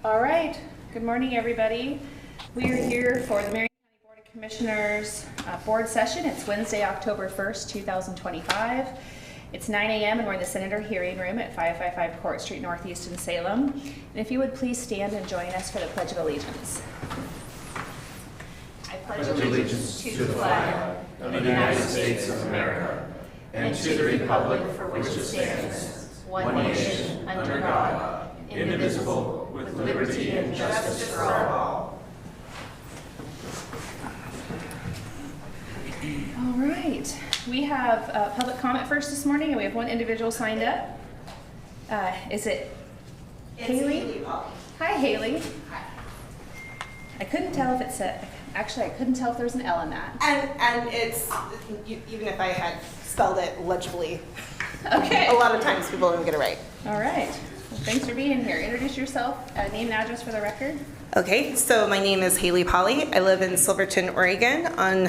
All right, good morning, everybody. We are here for the Marion County Board of Commissioners board session. It's Wednesday, October 1st, 2025. It's 9 a.m. and we're in the Senator Hearing Room at 555 Court Street Northeast in Salem. And if you would please stand and join us for the Pledge of Allegiance. I pledge allegiance to the flag of the United States of America and to the republic for which it stands, one nation, under God, indivisible, with liberty and justice for all. All right, we have public comment first this morning, and we have one individual signed up. Is it Haley? Hi, Haley. Hi. I couldn't tell if it said, actually I couldn't tell if there was an L in that. And it's, even if I had spelled it legibly, Okay. a lot of times people don't get it right. All right. Well, thanks for being here. Introduce yourself, name and address for the record. Okay, so my name is Haley Polly. I live in Silverton, Oregon on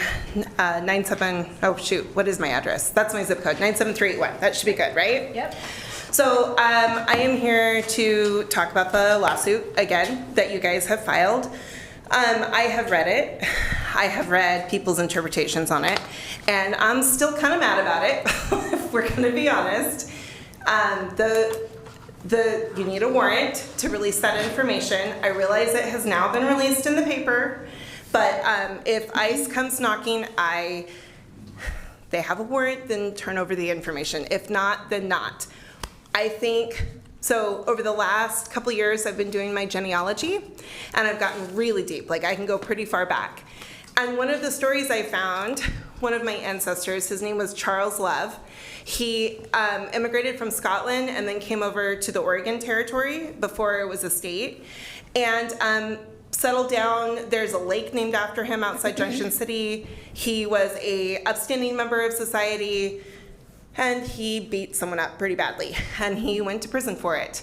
what is my address? That's my zip code, 97381. That should be good, right? Yep. So I am here to talk about the lawsuit again that you guys have filed. I have read it. I have read people's interpretations on it, and I'm still kind of mad about it, if we're going to be honest. You need a warrant to release that information. I realize it has now been released in the paper, but if ICE comes knocking, they have a warrant, then turn over the information. If not, then not. I think, so over the last couple years, I've been doing my genealogy, and I've gotten really deep. Like, I can go pretty far back. And one of the stories I found, one of my ancestors, his name was Charles Love. He immigrated from Scotland and then came over to the Oregon Territory before it was a state, and settled down. There's a lake named after him outside Junction City. He was a upstanding member of society, and he beat someone up pretty badly, and he went to prison for it.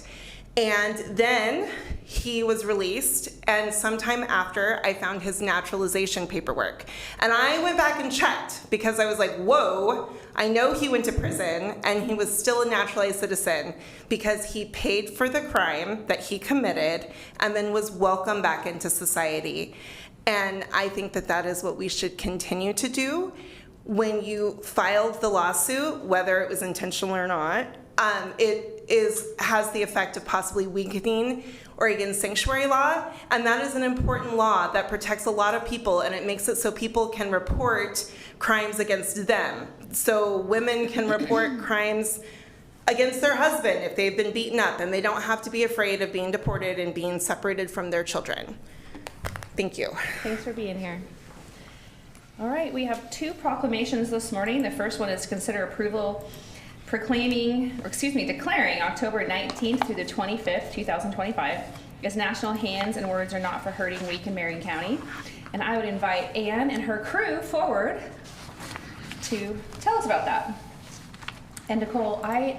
And then he was released, and sometime after, I found his naturalization paperwork. And I went back and checked, because I was like, whoa, I know he went to prison, and he was still a naturalized citizen, because he paid for the crime that he committed, and then was welcomed back into society. And I think that that is what we should continue to do. When you filed the lawsuit, whether it was intentional or not, it has the effect of possibly weakening Oregon's sanctuary law, and that is an important law that protects a lot of people, and it makes it so people can report crimes against them. So women can report crimes against their husband if they've been beaten up, and they don't have to be afraid of being deported and being separated from their children. Thank you. Thanks for being here. All right, we have two proclamations this morning. The first one is to consider approval declaring October 19th through the 25th, 2025 as National Hands and Words Are Not for Hurting Week in Marion County. And I would invite Anne and her crew forward to tell us about that. And Nicole, I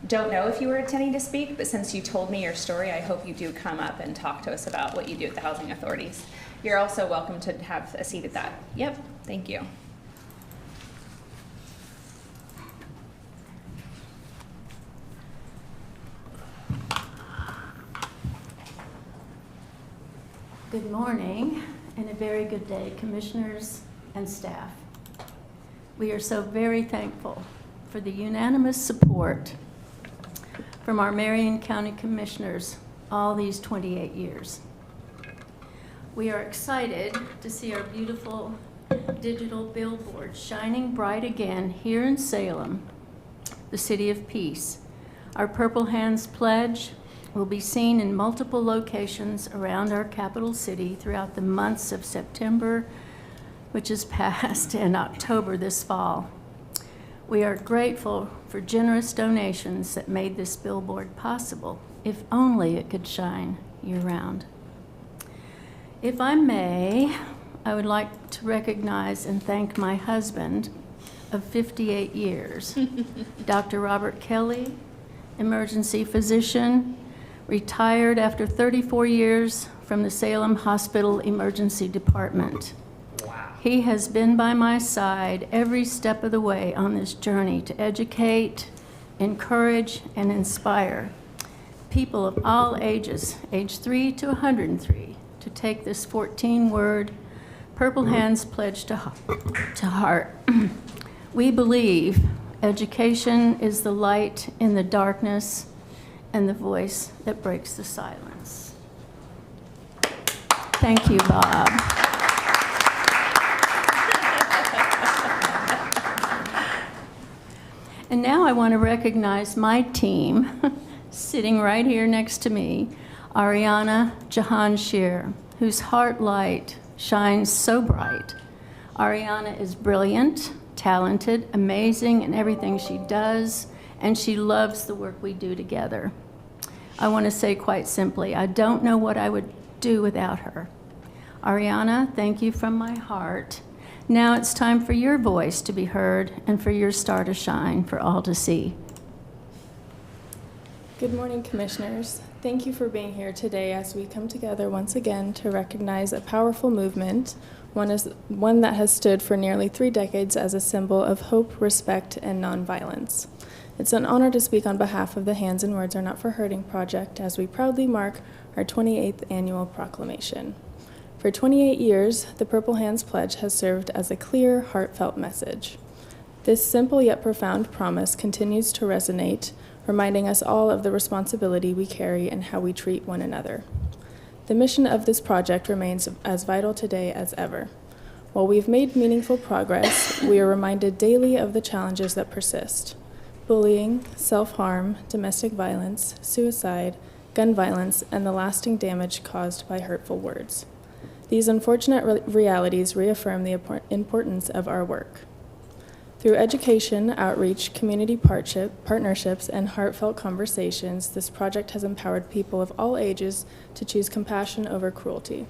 don't know if you were intending to speak, but since you told me your story, I hope you do come up and talk to us about what you do at the housing authorities. You're also welcome to have a seat at that. Yep, thank you. Good morning and a very good day, commissioners and staff. We are so very thankful for the unanimous support from our Marion County commissioners all these 28 years. We are excited to see our beautiful digital billboard shining bright again here in Salem, the City of Peace. Our Purple Hands Pledge will be seen in multiple locations around our capital city throughout the months of September, which is past, and October this fall. We are grateful for generous donations that made this billboard possible. If only it could shine year-round. If I may, I would like to recognize and thank my husband of 58 years, Dr. Robert Kelly, emergency physician, retired after 34 years from the Salem Hospital Emergency Department. Wow. He has been by my side every step of the way on this journey to educate, encourage, and inspire. people of all ages, age 3 to 103, to take this 14-word Purple Hands Pledge to heart. We believe education is the light in the darkness and the voice that breaks the silence. Thank you, Bob. And now I want to recognize my team, sitting right here next to me, Ariana Jahanshir, whose heart light shines so bright. Ariana is brilliant, talented, amazing in everything she does, and she loves the work we do together. I want to say quite simply, I don't know what I would do without her. Ariana, thank you from my heart. Now it's time for your voice to be heard and for your star to shine for all to see. Good morning, Commissioners. Thank you for being here today as we come together once again to recognize a powerful movement, one that has stood for nearly 3 decades as a symbol of hope, respect, and nonviolence. It's an honor to speak on behalf of the Hands and Words Are Not for Hurting project as we proudly mark our 28th annual proclamation. For 28 years, the Purple Hands Pledge has served as a clear, heartfelt message. This simple yet profound promise continues to resonate, reminding us all of the responsibility we carry and how we treat one another. The mission of this project remains as vital today as ever. While we've made meaningful progress, we are reminded daily of the challenges that persist: bullying, self-harm, domestic violence, suicide, gun violence, and the lasting damage caused by hurtful words. These unfortunate realities reaffirm the importance of our work. Through education, outreach, community partnerships, and heartfelt conversations, this project has empowered people of all ages to choose compassion over cruelty.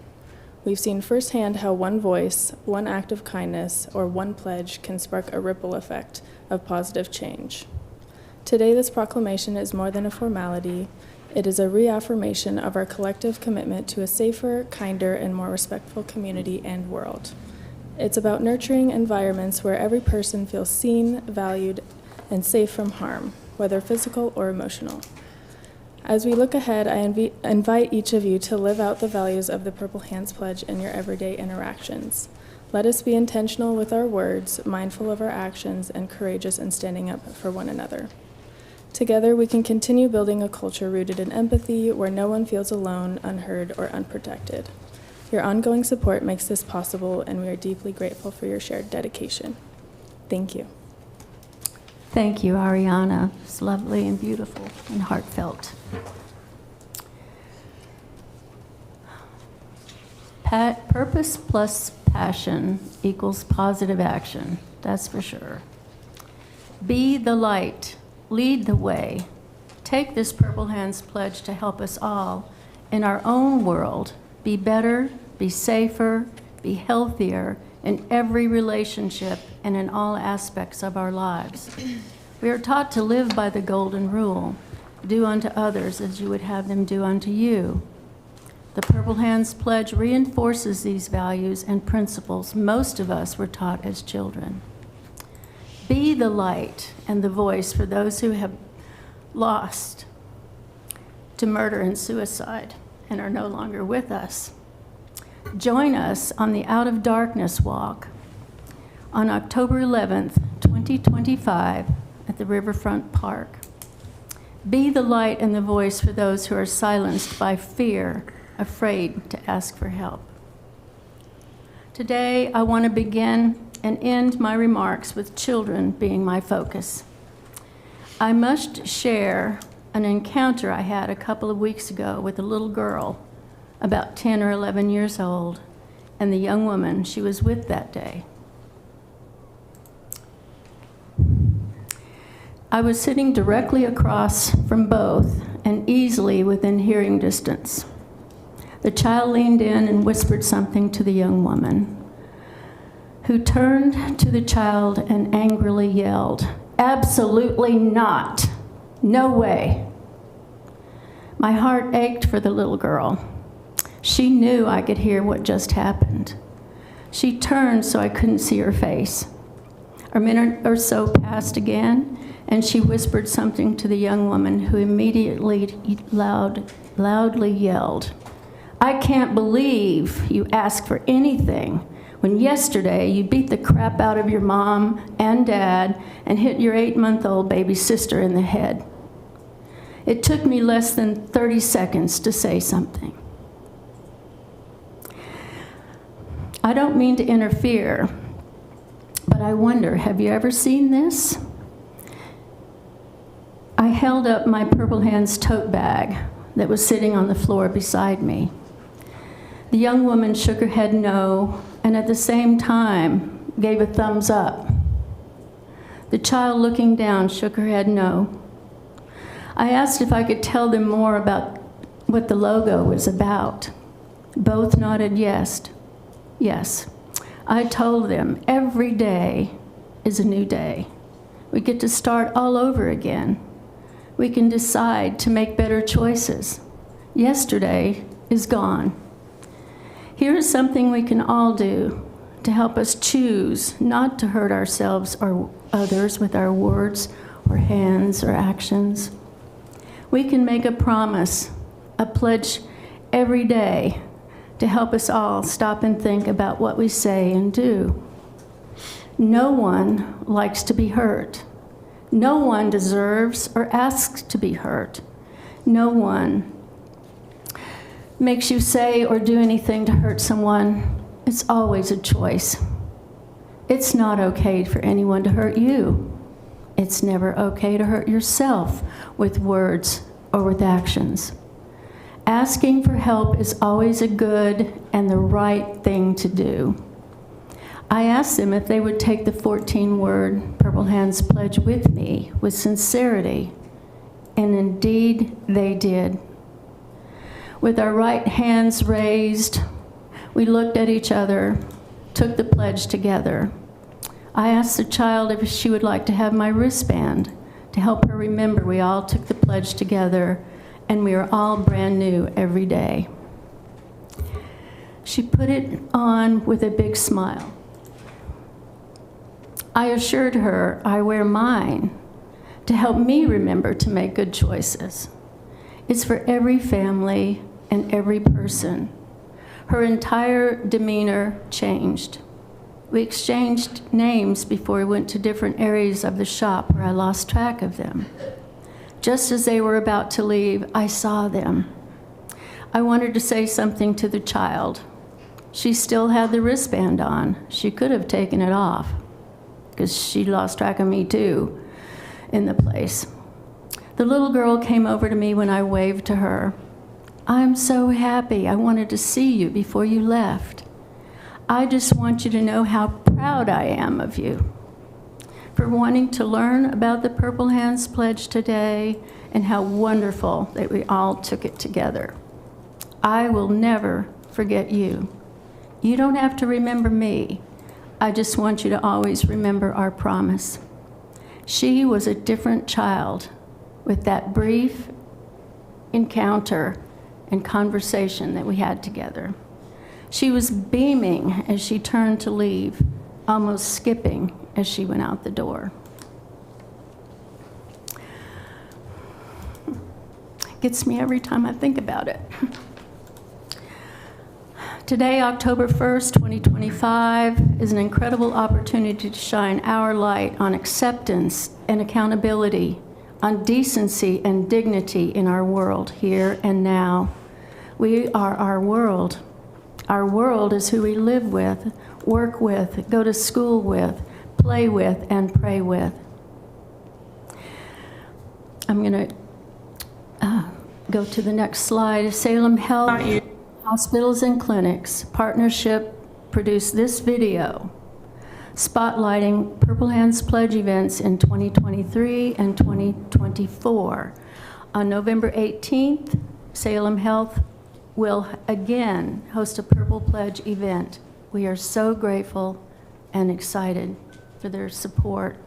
We've seen firsthand how one voice, one act of kindness, or one pledge can spark a ripple effect of positive change. Today, this proclamation is more than a formality. It is a reaffirmation of our collective commitment to a safer, kinder, and more respectful community and world. It's about nurturing environments where every person feels seen, valued, and safe from harm, whether physical or emotional. As we look ahead, I invite each of you to live out the values of the Purple Hands Pledge in your everyday interactions. Let us be intentional with our words, mindful of our actions, and courageous in standing up for one another. Together, we can continue building a culture rooted in empathy, where no one feels alone, unheard, or unprotected. Your ongoing support makes this possible, and we are deeply grateful for your shared dedication. Thank you. Thank you, Ariana. It's lovely and beautiful and heartfelt. Purpose plus passion equals positive action, that's for sure. Be the light, lead the way. Take this Purple Hands Pledge to help us all in our own world be better, be safer, be healthier in every relationship and in all aspects of our lives. We are taught to live by the golden rule: do unto others as you would have them do unto you. The Purple Hands Pledge reinforces these values and principles most of us were taught as children. Be the light and the voice for those who have lost to murder and suicide and are no longer with us. Join us on the Out of Darkness Walk on October 11th, 2025 at the Riverfront Park. Be the light and the voice for those who are silenced by fear, afraid to ask for help. Today, I want to begin and end my remarks with children being my focus. I must share an encounter I had a couple of weeks ago with a little girl, about 10 or 11 years old, and the young woman she was with that day. I was sitting directly across from both and easily within hearing distance. The child leaned in and whispered something to the young woman, who turned to the child and angrily yelled, "Absolutely not! No way!" My heart ached for the little girl. She knew I could hear what just happened. She turned so I couldn't see her face. A minute or so passed again, and she whispered something to the young woman, who immediately loudly yelled, "I can't believe you asked for anything when yesterday you beat the crap out of your mom and dad and hit your 8-month-old baby sister in the head." It took me less than 30 seconds to say something. I don't mean to interfere, but I wonder, have you ever seen this? I held up my Purple Hands tote bag that was sitting on the floor beside me. The young woman shook her head no, and at the same time gave a thumbs up. The child, looking down, shook her head no. I asked if I could tell them more about what the logo was about. Both nodded yes. Yes. I told them every day is a new day. We get to start all over again. We can decide to make better choices. Yesterday is gone. Here is something we can all do to help us choose not to hurt ourselves or others with our words or hands or actions. We can make a promise, a pledge every day to help us all stop and think about what we say and do. No one likes to be hurt. No one deserves or asks to be hurt. No one makes you say or do anything to hurt someone. It's always a choice. It's not okay for anyone to hurt you. It's never okay to hurt yourself with words or with actions. Asking for help is always a good and the right thing to do. I asked them if they would take the 14-word Purple Hands Pledge with me with sincerity, and indeed they did. With our right hands raised, we looked at each other, took the pledge together. I asked the child if she would like to have my wristband to help her remember we all took the pledge together and we are all brand new every day. She put it on with a big smile. I assured her I wear mine to help me remember to make good choices. It's for every family and every person. Her entire demeanor changed. We exchanged names before we went to different areas of the shop where I lost track of them. Just as they were about to leave, I saw them. I wanted to say something to the child. She still had the wristband on. She could have taken it off because she lost track of me too in the place. The little girl came over to me when I waved to her. "I'm so happy. I wanted to see you before you left. I just want you to know how proud I am of you for wanting to learn about the Purple Hands Pledge today and how wonderful that we all took it together. I will never forget you. You don't have to remember me. I just want you to always remember our promise." She was a different child with that brief encounter and conversation that we had together. She was beaming as she turned to leave, almost skipping as she went out the door. Gets me every time I think about it. Today, October 1st, 2025, is an incredible opportunity to shine our light on acceptance and accountability, on decency and dignity in our world, here and now. We are our world. Our world is who we live with, work with, go to school with, play with, and pray with. I'm going to go to the next slide. Salem Health Hospitals and Clinics Partnership produced this video spotlighting Purple Hands Pledge events in 2023 and 2024. On November 18th, Salem Health will again host a Purple Pledge event. We are so grateful and excited for their support.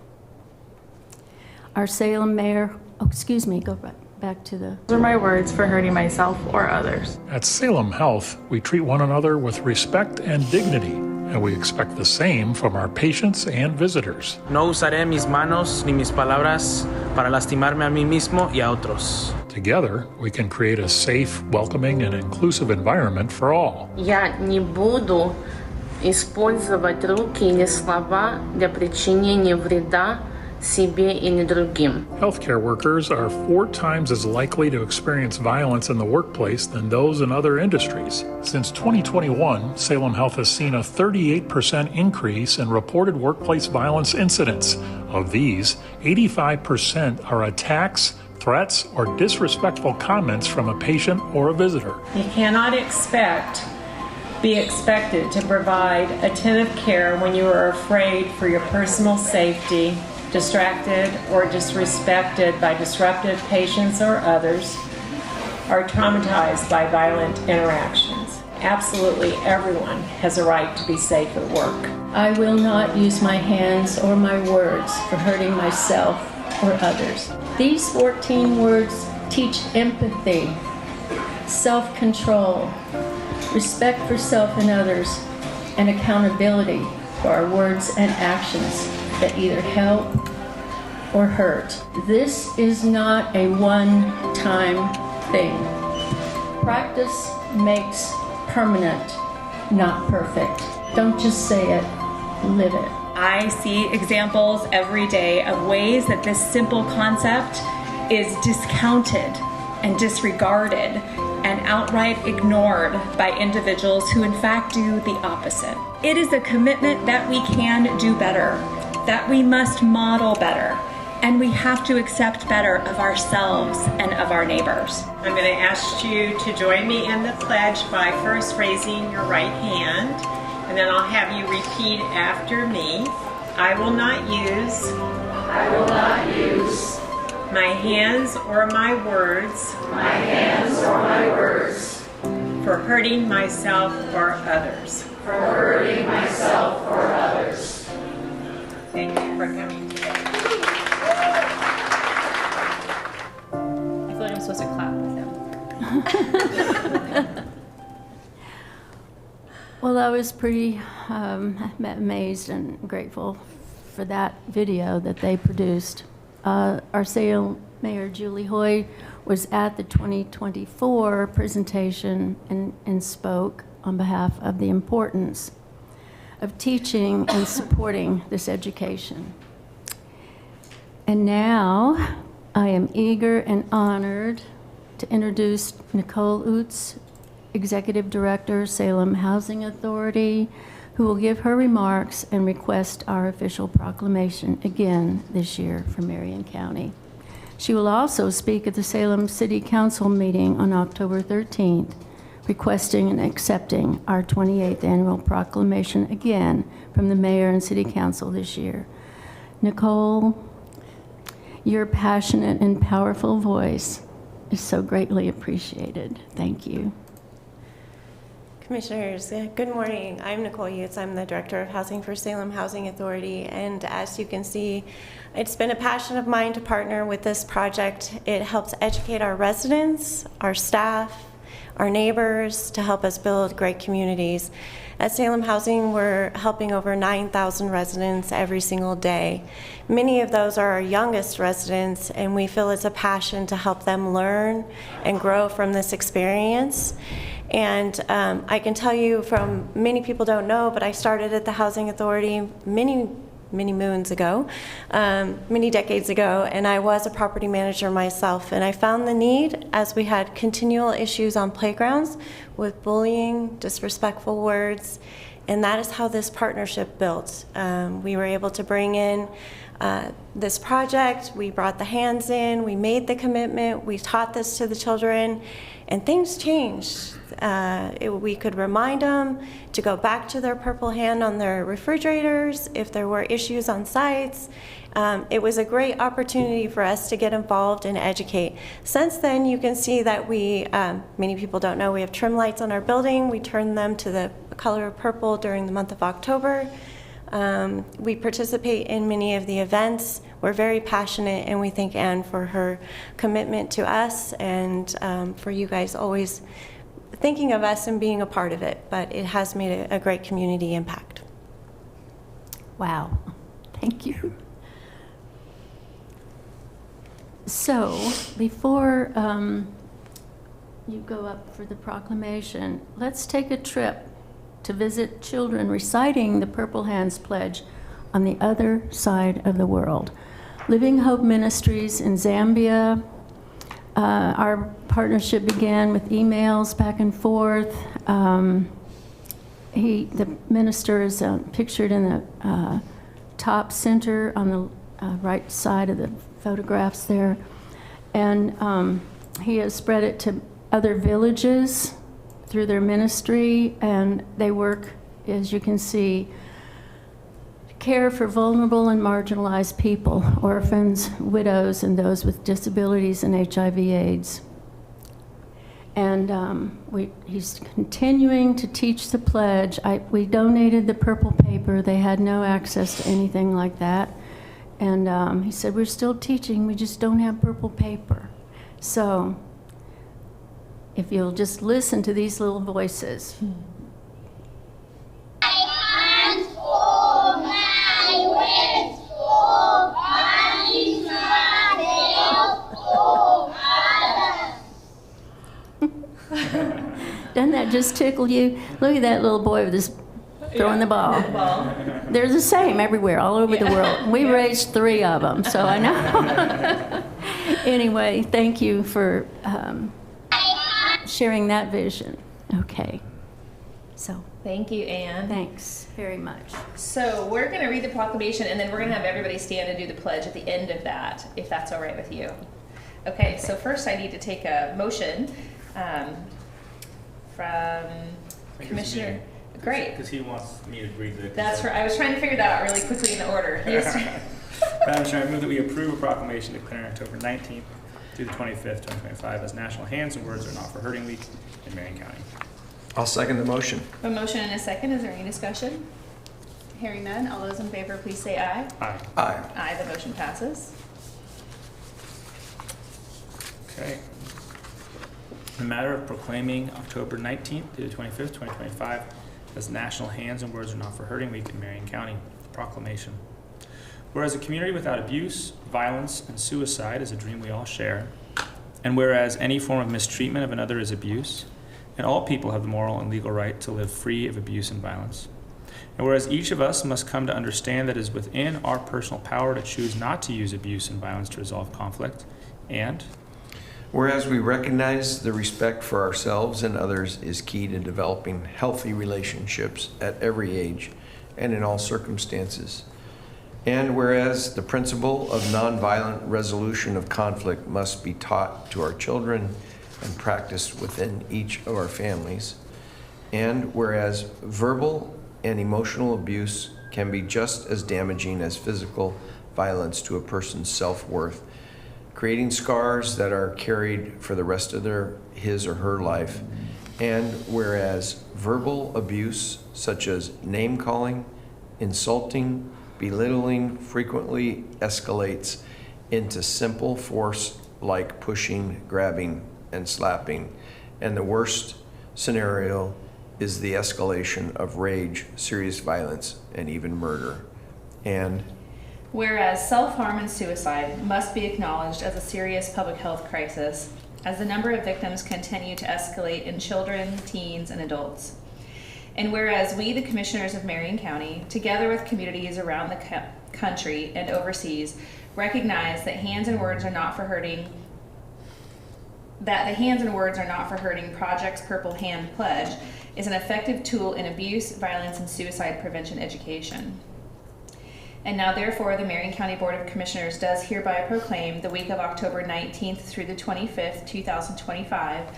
Our Salem Mayor, go back to the... Those are my words for hurting myself or others. At Salem Health, we treat one another with respect and dignity and we expect the same from our patients and visitors. No usaré mis manos ni mis palabras para lastimarme a mí mismo y a otros. Together, we can create a safe, welcoming, and inclusive environment for all. Я не буду использовать руки или слова для причинения вреда себе или другим. Healthcare workers are 4 times as likely to experience violence in the workplace than those in other industries. Since 2021, Salem Health has seen a 38% increase in reported workplace violence incidents. Of these, 85% are attacks, threats, or disrespectful comments from a patient or a visitor. You cannot be expected to provide attentive care when you are afraid for your personal safety, distracted or disrespected by disruptive patients or others, or traumatized by violent interactions. Absolutely everyone has a right to be safe at work. I will not use my hands or my words for hurting myself or others. These 14 words teach empathy, self-control, respect for self and others, and accountability for our words and actions that either help or hurt. This is not a one-time thing. Practice makes permanent, not perfect. Don't just say it, live it. I see examples every day of ways that this simple concept is discounted and disregarded and outright ignored by individuals who in fact do the opposite. It is a commitment that we can do better, that we must model better, and we have to accept better of ourselves and of our neighbors. I'm going to ask you to join me in the pledge by first raising your right hand, and then I'll have you repeat after me. I will not use my hands or my words for hurting myself or others. Thank you for coming today. I feel like I'm supposed to clap with them. Well, I was pretty amazed and grateful for that video that they produced. Our Salem Mayor Julie Hoy was at the 2024 presentation and spoke on behalf of the importance of teaching and supporting this education. And now I am eager and honored to introduce Nicole Utz, Executive Director, Salem Housing Authority, who will give her remarks and request our official proclamation again this year for Marion County. She will also speak at the Salem City Council meeting on October 13th, requesting and accepting our 28th annual proclamation again from the Mayor and City Council this year. Nicole, your passionate and powerful voice is so greatly appreciated. Thank you. Commissioners, good morning. I'm Nicole Utz. I'm the Director of Housing for Salem Housing Authority, and as you can see, it's been a passion of mine to partner with this project. It helps educate our residents, our staff, our neighbors, to help us build great communities. At Salem Housing, we're helping over 9,000 residents every single day. Many of those are our youngest residents, and we feel it's a passion to help them learn and grow from this experience. And I can tell you from, many people don't know, but I started at the Housing Authority many moons ago, many decades ago, and I was a property manager myself. And I found the need, as we had continual issues on playgrounds with bullying, disrespectful words, and that is how this partnership built. We were able to bring in this project, we brought the hands in, we made the commitment, we taught this to the children, and things changed. We could remind them to go back to their purple hand on their refrigerators if there were issues on sites. It was a great opportunity for us to get involved and educate. Since then, you can see that we, many people don't know, we have trim lights on our building. We turn them to the color of purple during the month of October. We participate in many of the events. We're very passionate, and we thank Anne for her commitment to us and for you guys always thinking of us and being a part of it. But it has made a great community impact. Wow, thank you. So, before you go up for the proclamation, let's take a trip to visit children reciting the Purple Hands Pledge on the other side of the world. Living Hope Ministries in Zambia. Our partnership began with emails back and forth. The minister is pictured in the top center on the right side of the photographs there. And he has spread it to other villages through their ministry, and they work, as you can see, to care for vulnerable and marginalized people, orphans, widows, and those with disabilities and HIV/AIDS. And he's continuing to teach the pledge. We donated the purple paper. They had no access to anything like that. And he said, we're still teaching, we just don't have purple paper. So if you'll just listen to these little voices. Doesn't that just tickle you? Look at that little boy with his throwing the ball. They're the same everywhere, all over the world. We raised 3 of them, so I know. Anyway, thank you for sharing that vision. Okay. So. Thank you, Anne. Thanks very much. So we're going to read the proclamation, and then we're going to have everybody stand and do the pledge at the end of that, if that's all right with you. Okay, so first I need to take a motion from Commissioner. Great. Because he wants me to read the. That's right. I was trying to figure that out really quickly in the order. Madam Chair, I move that we approve a proclamation declaring October 19th through the 25th, 2025 as National Hands and Words Are Not for Hurting Week in Marion County. I'll second the motion. A motion and a second. Is there any discussion? Hearing none. All those in favor, please say aye. Aye. Aye. Aye. The motion passes. Okay. The matter of proclaiming October 19th through the 25th, 2025 as National Hands and Words Are Not for Hurting Week in Marion County. Proclamation. Whereas a community without abuse, violence, and suicide is a dream we all share, and whereas any form of mistreatment of another is abuse, and all people have the moral and legal right to live free of abuse and violence, and whereas each of us must come to understand that it is within our personal power to choose not to use abuse and violence to resolve conflict, and whereas we recognize the respect for ourselves and others is key to developing healthy relationships at every age and in all circumstances. And whereas the principle of nonviolent resolution of conflict must be taught to our children and practiced within each of our families. And whereas verbal and emotional abuse can be just as damaging as physical violence to a person's self-worth, creating scars that are carried for the rest of his or her life. And whereas verbal abuse, such as name-calling, insulting, belittling, frequently escalates into simple force like pushing, grabbing, and slapping. And the worst scenario is the escalation of rage, serious violence, and even murder. And whereas self-harm and suicide must be acknowledged as a serious public health crisis as the number of victims continue to escalate in children, teens, and adults. And whereas we, the Commissioners of Marion County, together with communities around the country and overseas, recognize that Hands and Words Are Not for Hurting, that the Hands and Words Are Not for Hurting Project's Purple Hand Pledge is an effective tool in abuse, violence, and suicide prevention education. And now, therefore, the Marion County Board of Commissioners does hereby proclaim the week of October 19th through the 25th, 2025,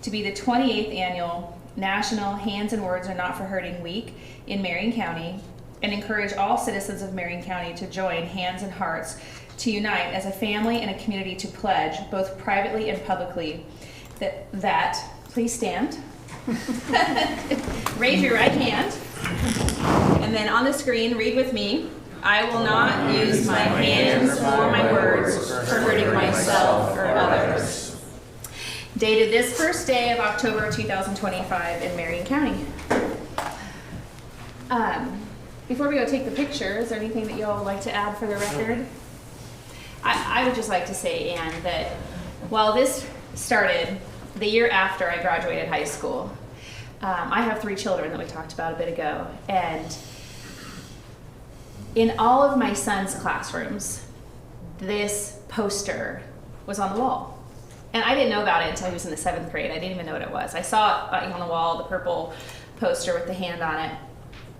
to be the 28th annual National Hands and Words Are Not for Hurting Week in Marion County, and encourage all citizens of Marion County to join hands and hearts to unite as a family and a community to pledge, both privately and publicly, that please stand, raise your right hand, and then on the screen, read with me. I will not use my hands or my words for hurting myself or others. Dated this first day of October 2025 in Marion County. before we go take the picture, is there anything that y'all would like to add for the record? I would just like to say, Anne, that while this started the year after I graduated high school, I have 3 children that we talked about a bit ago, and in all of my son's classrooms, this poster was on the wall. And I didn't know about it until he was in the 7th grade. I didn't even know what it was. I saw it on the wall, the purple poster with the hand on it.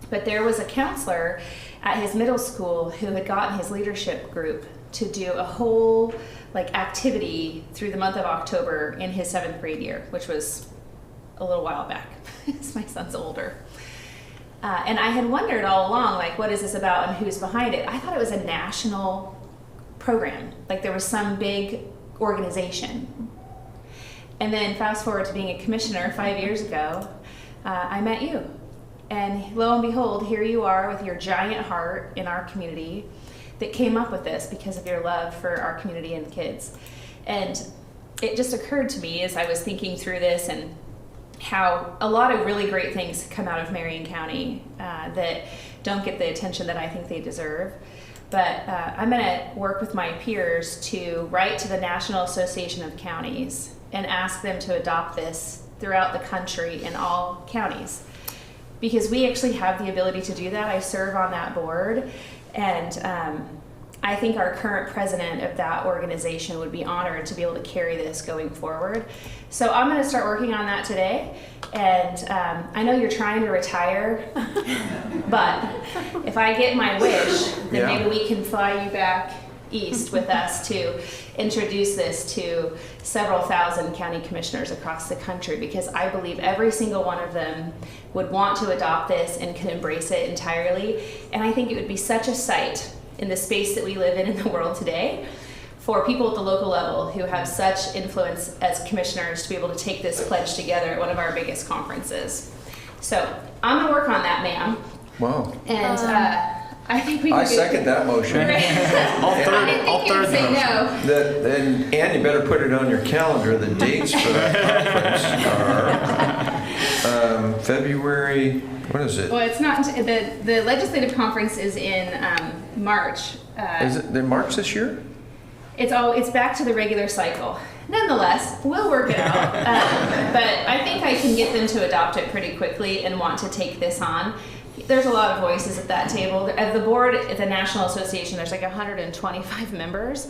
But there was a counselor at his middle school who had gotten his leadership group to do a whole activity through the month of October in his 7th grade year, which was a little while back. My son's older. And I had wondered all along, what is this about and who's behind it? I thought it was a national program, there was some big organization. And then fast forward to being a commissioner 5 years ago, I met you. And lo and behold, here you are with your giant heart in our community that came up with this because of your love for our community and kids. And it just occurred to me as I was thinking through this and how a lot of really great things come out of Marion County that don't get the attention that I think they deserve. But I'm going to work with my peers to write to the National Association of Counties and ask them to adopt this throughout the country in all counties. Because we actually have the ability to do that. I serve on that board, and I think our current president of that organization would be honored to be able to carry this going forward. So I'm going to start working on that today, and I know you're trying to retire, but if I get my wish, then maybe we can fly you back east with us to introduce this to several thousand county commissioners across the country, because I believe every single one of them would want to adopt this and can embrace it entirely. And I think it would be such a sight in the space that we live in the world today for people at the local level who have such influence as commissioners to be able to take this pledge together at one of our biggest conferences. So I'm going to work on that, ma'am. Wow. And I think we can I second that motion. I'll third say no. Then, Ann, you better put it on your calendar. The dates for that conference are February, what is it? Well, it's not, the legislative conference is in March. Is it in March this year? It's back to the regular cycle. Nonetheless, we'll work it out. But I think I can get them to adopt it pretty quickly and want to take this on. There's a lot of voices at that table. At the board, at the National Association, there's 125 members.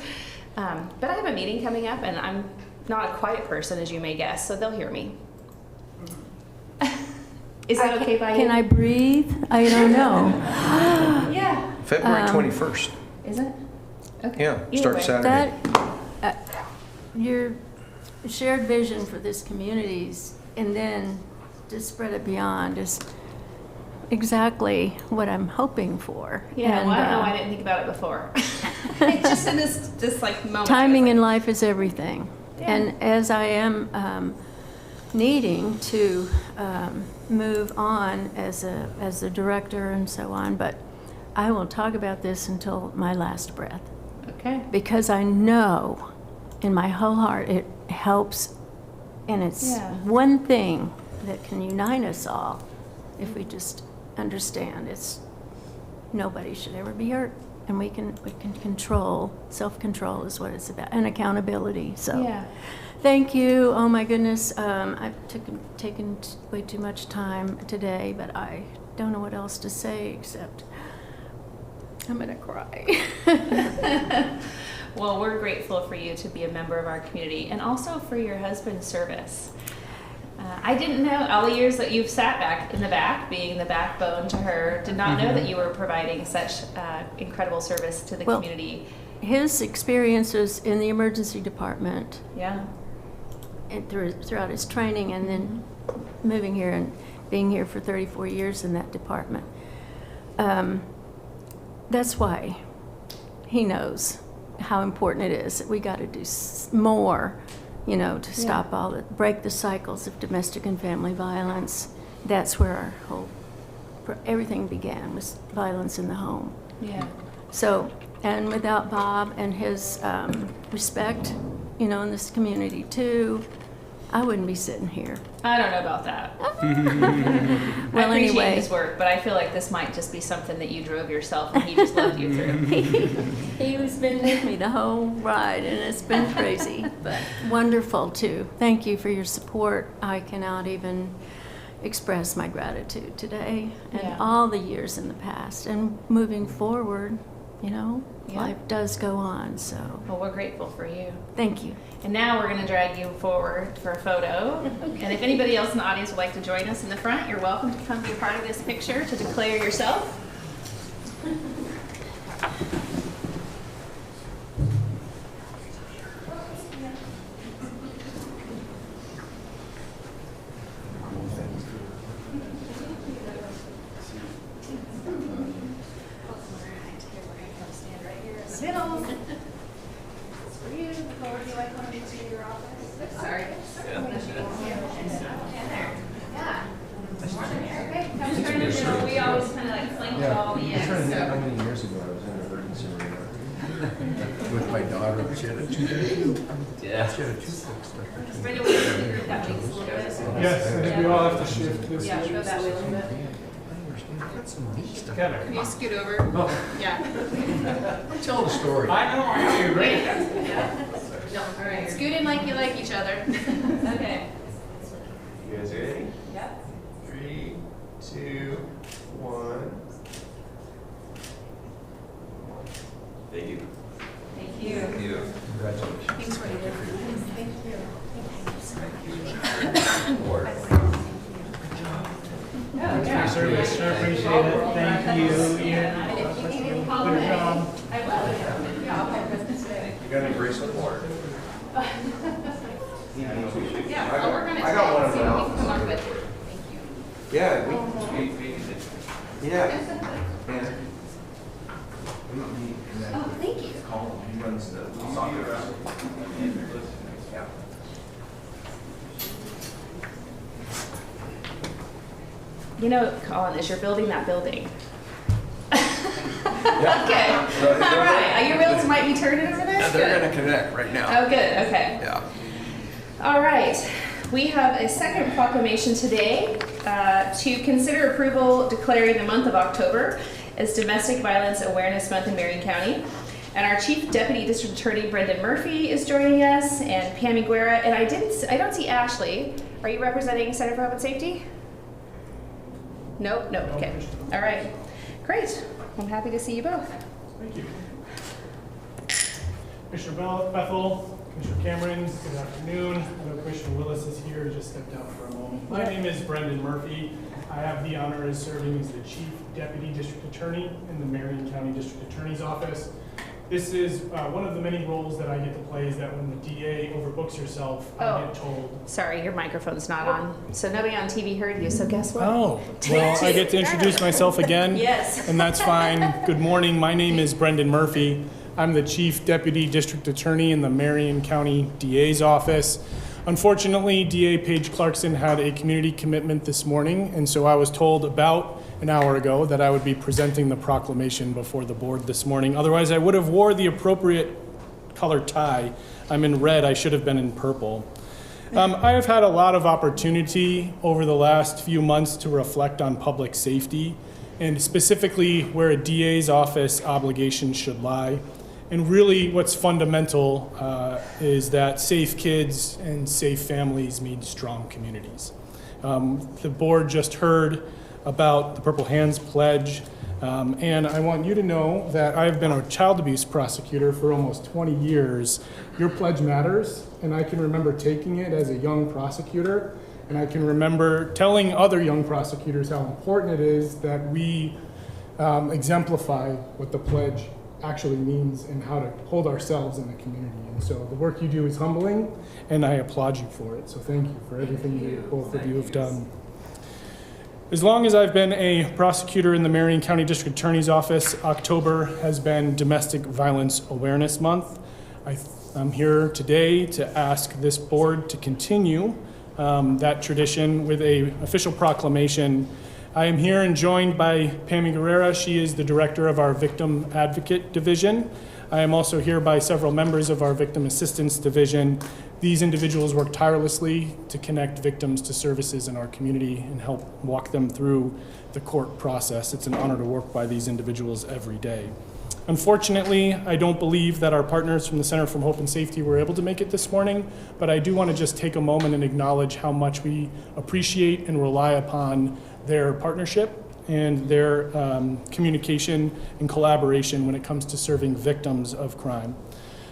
But I have a meeting coming up, and I'm not a quiet person, as you may guess, so they'll hear me. Is that okay by you? Can I breathe? I don't know. Yeah. February 21st. Is it? Okay. Yeah, Either start way. Saturday. Your shared vision for this community, and then to spread it beyond, is exactly what I'm hoping for. Yeah, and, well, I don't know why I didn't think about it before. Just in this moment. Timing in life is everything. Yeah. And as I am needing to move on as a director and so on, but I will talk about this until my last breath. Okay. Because I know in my whole heart it helps, and it's one thing that can unite us all if we just understand it's nobody should ever be hurt, and we can control. Self-control is what it's about, and accountability. So thank you. Oh my goodness, I've taken way too much time today, but I don't know what else to say except I'm gonna cry. Well, we're grateful for you to be a member of our community, and also for your husband's service. I didn't know all the years that you've sat back in the back, being the backbone to her, did not know that you were providing such incredible service to the community. His experiences in the emergency department, and throughout his training, and then moving here and being here for 34 years in that department. That's why he knows how important it is that we got to do more, to stop break the cycles of domestic and family violence. That's where everything began, was violence in the home. Yeah. So, and without Bob and his respect, in this community too, I wouldn't be sitting here. I don't know about that. Well, I appreciate anyway. his work, but I feel like this might just be something that you drove yourself and he just loved you through. He's been with me the whole ride, and it's been crazy, but wonderful too. Thank you for your support. I cannot even express my gratitude today and Yeah. all the years in the past. And moving forward, you know, Yeah. life does go on, so Well, we're grateful for you. thank you. And now we're going to drag you forward for a photo. And if anybody else in the audience would like to join us in the front, you're welcome to come be a part of this picture to declare yourself. Middle. For you, Nicole, would you like one to your office? Sorry. Yeah. Okay, come turn it middle. We always kind of like flank all the ends. How many years ago I was in an emergency room with my daughter. She had a tooth. Yeah. She had a tooth extracted. Brenda, we have to group that wings a little bit. Yes, I think we all have to shift this. Yeah, go that way a little bit. Can you scoot over? Yeah. Tell the story. I know, I do, right? No, all right. Scoot in like you like each other. Okay. You guys ready? Yep. 3, 2, 1. Thank you. Thank you. Thank you. Congratulations. Thanks for your Thank you. Thanks for your service, sure appreciate it. Thank you. And if you need any comment, Good job. I will. Yeah, I'll play Christmas today. You got to embrace the board. Yeah, well, we're gonna I got one of see them what out. we can come up with. Thank you. Yeah, yeah. Oh, thank you. He runs the soccer. Yeah. You know, Colin, as you're building that building. Okay. All right. Your wheels might be turning over there. They're Good. going to connect right now. Oh, good. Okay. Yeah. All right. We have a second proclamation today to consider approval declaring the month of October as Domestic Violence Awareness Month in Marion County. And our Chief Deputy District Attorney Brendan Murphy is joining us, and Pammy Guerra. And I don't see Ashley. Are you representing Center for Health and Safety? Nope. No. Okay. All right. Great. I'm happy to see you both. Thank you. Commissioner Bethel, Commissioner Cameron, good afternoon. I know Commissioner Willis is here, just stepped out for a moment. My name is Brendan Murphy. I have the honor of serving as the Chief Deputy District Attorney in the Marion County District Attorney's Office. This is one of the many roles that I get to play is that when the DA overbooks yourself, I get told. Sorry, your microphone's not on. So nobody on TV heard you, so guess what? Oh, well, I get to introduce myself again. Yes. And that's fine. Good morning. My name is Brendan Murphy. I'm the Chief Deputy District Attorney in the Marion County DA's office. Unfortunately, DA Paige Clarkson had a community commitment this morning, and so I was told about an hour ago that I would be presenting the proclamation before the board this morning. Otherwise, I would have wore the appropriate color tie. I'm in red. I should have been in purple. I have had a lot of opportunity over the last few months to reflect on public safety and specifically where a DA's office obligation should lie. And really what's fundamental is that safe kids and safe families mean strong communities. The board just heard about the Purple Hands Pledge, and I want you to know that I've been a child abuse prosecutor for almost 20 years. Your pledge matters, and I can remember taking it as a young prosecutor, and I can remember telling other young prosecutors how important it is that we exemplify what the pledge actually means and how to hold ourselves in the community. And so the work you do is humbling, and I applaud you for it. So thank you for everything that both of you have done. As long as I've been a prosecutor in the Marion County District Attorney's Office, October has been Domestic Violence Awareness Month. I'm here today to ask this board to continue that tradition with an official proclamation I am here and joined by Pammy Guerrera. She is the director of our Victim Advocate Division. I am also here by several members of our Victim Assistance Division. These individuals work tirelessly to connect victims to services in our community and help walk them through the court process. It's an honor to work by these individuals every day. Unfortunately, I don't believe that our partners from the Center for Hope and Safety were able to make it this morning, but I do want to just take a moment and acknowledge how much we appreciate and rely upon their partnership and their communication and collaboration when it comes to serving victims of crime.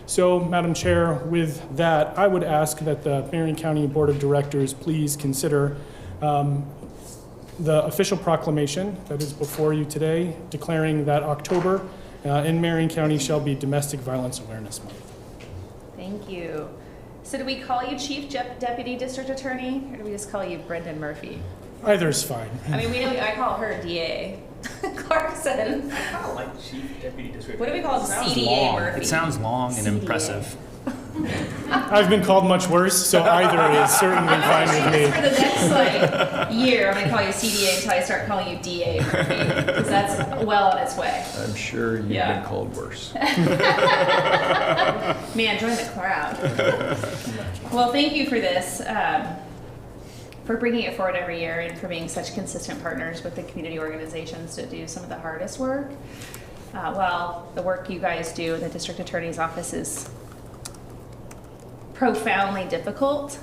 So, Madam Chair, with that, I would ask that the Marion County Board of Directors please consider the official proclamation that is before you today, declaring that October in Marion County shall be Domestic Violence Awareness Month. Thank you. So do we call you Chief Deputy District Attorney, or do we just call you Brendan Murphy? Either's fine. I mean, I call her DA Clarkson. I kind of like Chief Deputy District. What do we call him? Sounds CDA long. Murphy. It sounds long and CDA. impressive. I've been called much worse, so either is certainly fine with me. For the next year, I'm gonna call you CDA until I start calling you DA Murphy, because that's well on its way. I'm sure you've been called worse. Man, join the crowd. Well, thank you for this, for bringing it forward every year and for being such consistent partners with the community organizations to do some of the hardest work. While the work you guys do in the district attorney's office is profoundly difficult,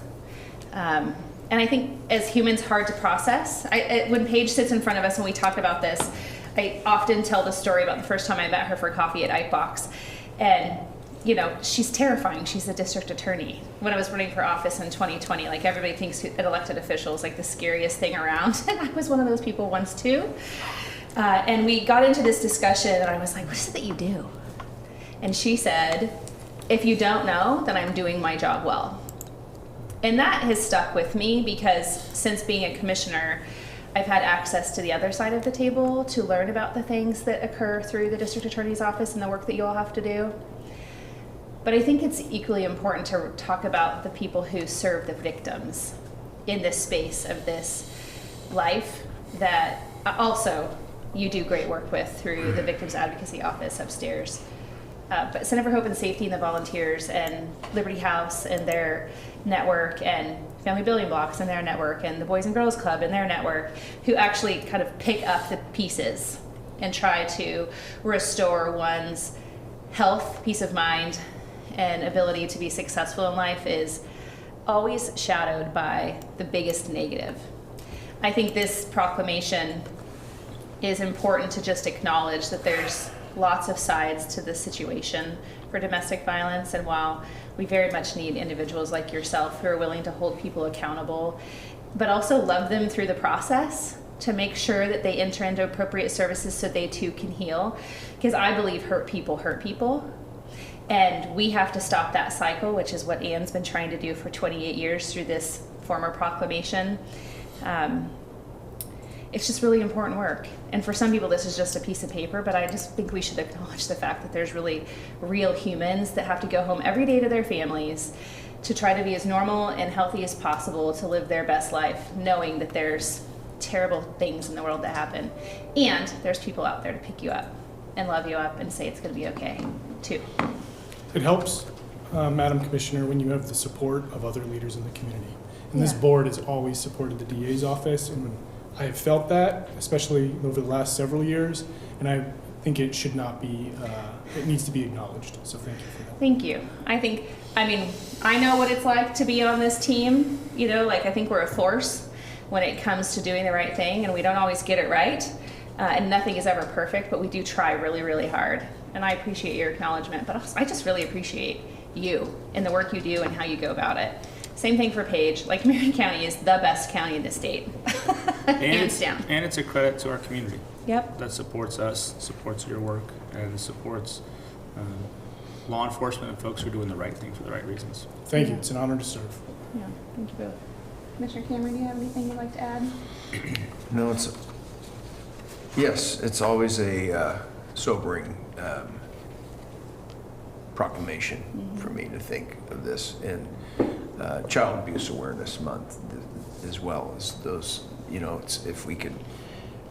and I think as humans hard to process. When Paige sits in front of us and we talk about this, I often tell the story about the first time I met her for coffee at Icebox, and you know, she's terrifying. She's the district attorney. When I was running for office in 2020, like everybody thinks an elected official is like the scariest thing around, and I was one of those people once too. And we got into this discussion, and I was like, "What is it that you do?" And she said, "If you don't know, then I'm doing my job well." And that has stuck with me because since being a commissioner, I've had access to the other side of the table to learn about the things that occur through the district attorney's office and the work that you all have to do. But I think it's equally important to talk about the people who serve the victims in this space of this life that also you do great work with through the Victims Advocacy Office upstairs. But Center for Hope and Safety and the volunteers and Liberty House and their network and Family Building Blocks and their network and the Boys and Girls Club and their network, who actually kind of pick up the pieces and try to restore one's health, peace of mind, and ability to be successful in life, is always shadowed by the biggest negative. I think this proclamation is important to just acknowledge that there's lots of sides to the situation for domestic violence, and while we very much need individuals like yourself who are willing to hold people accountable, but also love them through the process to make sure that they enter into appropriate services so they too can heal, because I believe hurt people, and we have to stop that cycle, which is what Anne's been trying to do for 28 years through this former proclamation. It's just really important work. And for some people, this is just a piece of paper, but I just think we should acknowledge the fact that there's really real humans that have to go home every day to their families to try to be as normal and healthy as possible to live their best life, knowing that there's terrible things in the world that happen. And there's people out there to pick you up and love you up and say it's gonna be okay, too. It helps, Madam Commissioner, when you have the support of other leaders in the community. And this board has always supported the DA's office, and when I have felt that, especially over the last several years, and I think it should not be, it needs to be acknowledged. So thank you for that. Thank you. I know what it's like to be on this team. You know, like I think we're a force when it comes to doing the right thing, and we don't always get it right. And nothing is ever perfect, but we do try really, really hard. And I appreciate your acknowledgement, but also, I just really appreciate you and the work you do and how you go about it. Same thing for Paige. Like, Marion County is the best county in the state. Hands down. And it's a credit to our community. Yep. That supports us, supports your work, and supports law enforcement and folks who are doing the right thing for the right reasons. Thank you. It's an honor to serve. Yeah, thank you both. Commissioner Cameron, do you have anything you'd like to add? No, yes, it's always a sobering proclamation for me to think of this, and Child Abuse Awareness Month as well as those, you know, if we could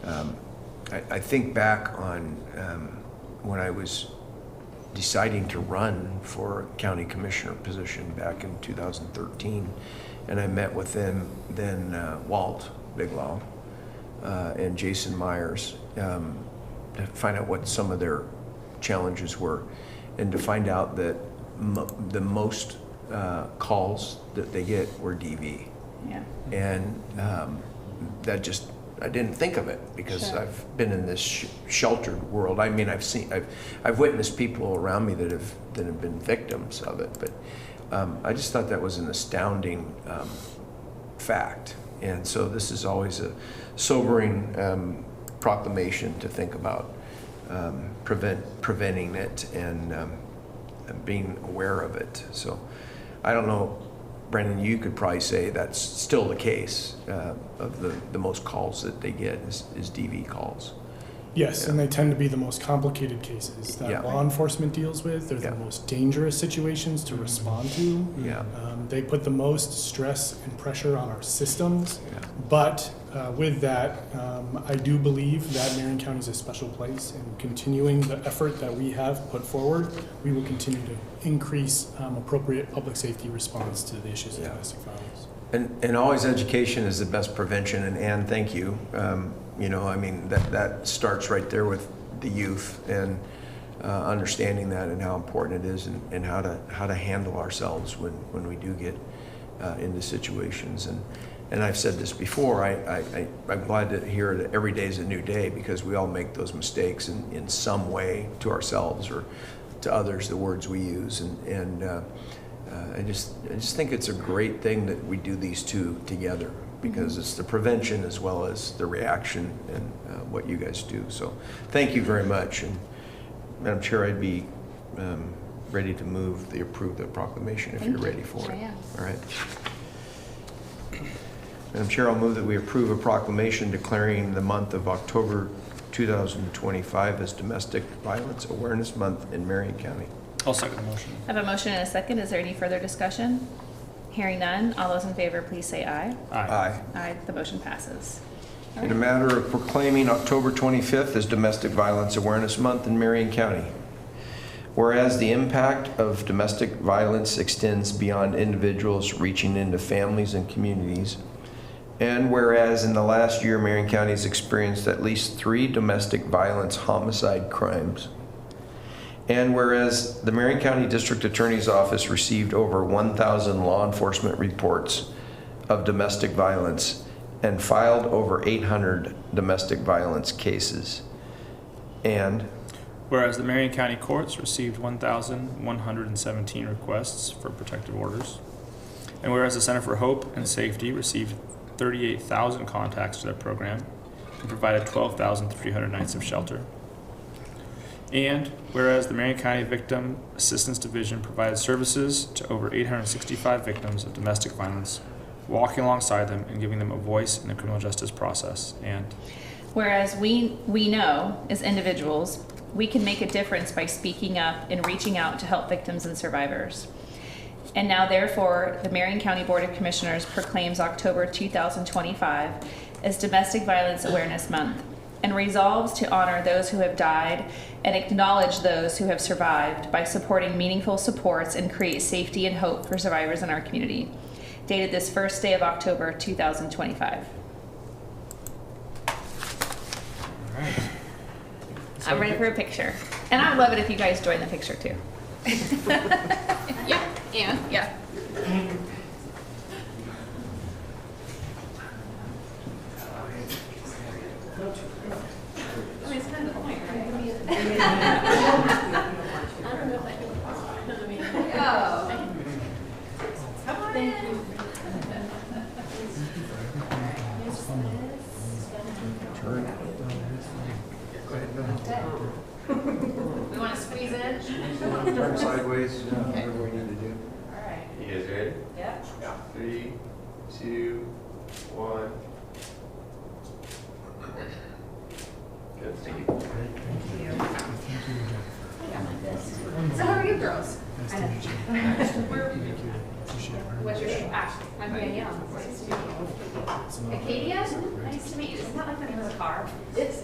I think back on when I was deciding to run for county commissioner position back in 2013, and I met with them then Walt Biglow and Jason Myers to find out what some of their challenges were, and to find out that the most calls that they get were DV. Yeah. And that just, I didn't think of it because Sure. I've been in this sheltered world. I mean, I've witnessed people around me that have been victims of it, but I just thought that was an astounding fact. And so this is always a sobering proclamation to think about preventing it and being aware of it. So I don't know, Brendan, you could probably say that's still the case of the most calls that they get is DV calls. Yes, Yeah. and they tend to be the most complicated cases that Yeah. law enforcement deals with. They're Yeah. the most dangerous situations to respond to. Yeah. They put the most stress and pressure on our systems. Yeah. But with that, I do believe that Marion County is a special place, and continuing the effort that we have put forward, we will continue to increase appropriate public safety response to the issues of Yeah. domestic violence. And always education is the best prevention, and Ann, thank you. You know, I mean, that starts right there with the youth and understanding that and how important it is, and how to handle ourselves when we do get into situations. And I've said this before, I'm glad to hear that every day is a new day, because we all make those mistakes in some way, to ourselves or to others, the words we use. And I just think it's a great thing that we do these two together, because it's the prevention as well as the reaction and what you guys do. So thank you very much. And Madam Chair, I'd be ready to move the approve the proclamation if you're ready for it. Yeah. All right. Madam Chair, I'll move that we approve a proclamation declaring the month of October 2025 as Domestic Violence Awareness Month in Marion County. I'll second the motion. I have a motion and a second. Is there any further discussion? Hearing none, all those in favor, please say aye. Aye. Aye, the motion passes. All In a right. matter of proclaiming October 25th as Domestic Violence Awareness Month in Marion County. Whereas the impact of domestic violence extends beyond individuals, reaching into families and communities. And whereas in the last year, Marion County has experienced at least 3 domestic violence homicide crimes. And whereas the Marion County District Attorney's Office received over 1,000 law enforcement reports of domestic violence and filed over 800 domestic violence cases. And Whereas the Marion County Courts received 1,117 requests for protective orders. And whereas the Center for Hope and Safety received 38,000 contacts to their program and provided 12,300 nights of shelter. And whereas the Marion County Victim Assistance Division provided services to over 865 victims of domestic violence, walking alongside them and giving them a voice in the criminal justice process. And Whereas we know as individuals, we can make a difference by speaking up and reaching out to help victims and survivors. And now therefore, the Marion County Board of Commissioners proclaims October 2025 as Domestic Violence Awareness Month, and resolves to honor those who have died and acknowledge those who have survived by supporting meaningful supports and create safety and hope for survivors in our community. Dated this first day of October 2025. all right. I'm ready for a picture. And I would love it if you guys join the picture too. Yeah, yeah. I mean, it's kind of the point, right? Oh. Come on in. We want to squeeze in? turn sideways, whatever we need to do. All right. You guys ready? Yep. Yeah. 3, 2, 1. Good, thank you. So how are you girls? Nice to meet you. Where are we? Appreciate What's your name? Ashley. I'm Danielle. Nice to meet you. Acadia? Nice to meet you. Isn't that like the name of a car? It's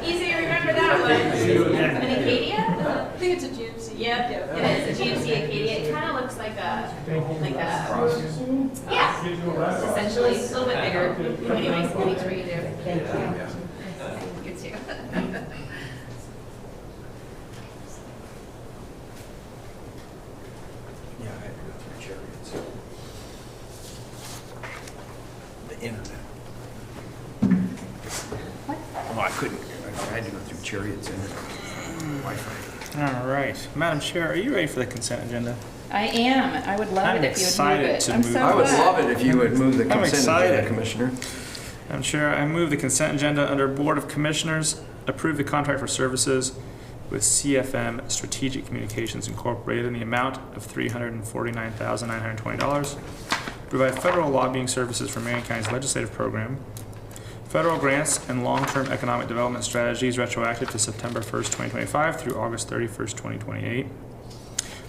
easy to remember that one. An Acadia? I think it's a GMC. Yep, it is a GMC Acadia. It kind of looks like a, yeah, essentially. It's a little bit bigger. Anyways, thanks for you do. Thank you. You too. Yeah, I had to go through chariots. The internet. What? Oh, I couldn't. I had to go through chariots and Wi-Fi. All right. Madam Chair, are you ready for the consent agenda? I am. I would love I'm it if you would move excited it. to I'm move so it. I would glad. love it if you would move the I'm consent excited. agenda, Commissioner. Madam Chair, I move the consent agenda under Board of Commissioners, approve the contract for services with CFM Strategic Communications Incorporated in the amount of $349,920, provide federal lobbying services for Marion County's legislative program, federal grants and long-term economic development strategies retroactive to September 1st, 2025 through August 31st, 2028.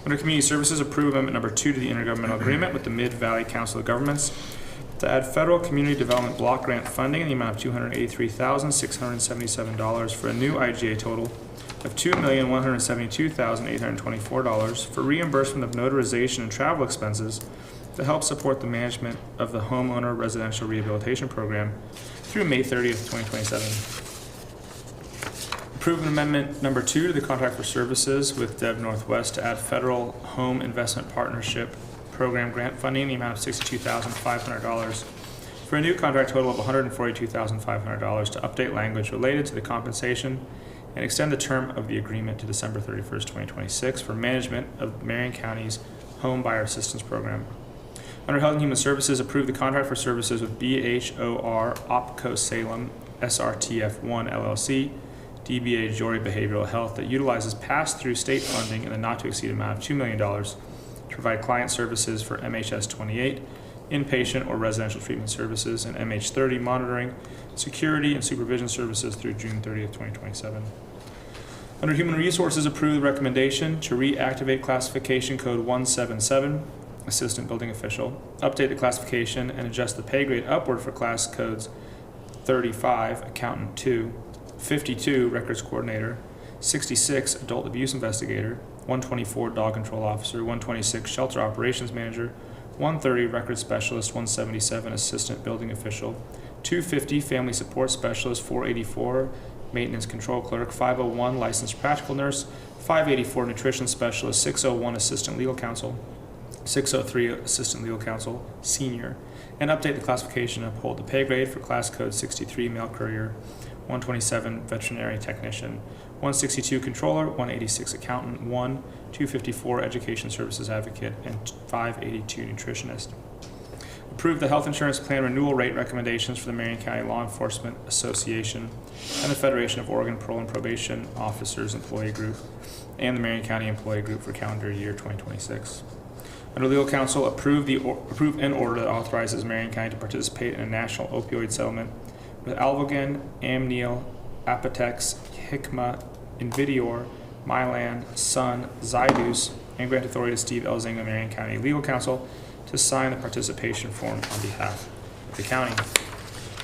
Under Community Services, approve amendment number 2 to the intergovernmental agreement with the Mid-Valley Council of Governments to add federal community development block grant funding in the amount of $283,677 for a new IGA total of $2,172,824 for reimbursement of notarization and travel expenses to help support the management of the homeowner residential rehabilitation program through May 30th, 2027. Approve amendment number 2 to the contract for services with Dev Northwest to add federal home investment partnership program grant funding in the amount of $62,500 for a new contract total of $142,500 to update language related to the compensation and extend the term of the agreement to December 31st, 2026 for management of Marion County's Home Buyer Assistance Program. Under Health and Human Services, approve the contract for services with BHOR OPCO Salem SRTF1 LLC, DBA Jory Behavioral Health that utilizes pass-through state funding in the not-to-exceed amount of $2 million to provide client services for MHS 28, inpatient or residential treatment services, and MH30 monitoring, security, and supervision services through June 30th, 2027. Under Human Resources, approve the recommendation to reactivate classification code 177, Assistant Building Official, update the classification and adjust the pay grade upward for class codes 35, Accountant 2, 52, Records Coordinator, 66, Adult Abuse Investigator, 124, Dog Control Officer, 126, Shelter Operations Manager, 130, Records Specialist, 177, Assistant Building Official, 250, Family Support Specialist, 484, Maintenance Control Clerk, 501, Licensed Practical Nurse, 584, Nutrition Specialist, 601, Assistant Legal Counsel, 603, Assistant Legal Counsel, Senior, and update the classification and uphold the pay grade for class code 63, Mail Courier, 127, Veterinary Technician, 162, Controller, 186, Accountant, 1, 254, Education Services Advocate, and 582, Nutritionist. Approve the health insurance plan renewal rate recommendations for the Marion County Law Enforcement Association and the Federation of Oregon Parole and Probation Officers Employee Group and the Marion County Employee Group for calendar year 2026. Under Legal Counsel, approve an order that authorizes Marion County to participate in a national opioid settlement with Alvogen, Amneal, Apotex, Hikma, Invidior, Mylan, Sun, Zydus, and grant authority to Steve Elzinga, Marion County Legal Counsel, to sign the participation form on behalf of the county.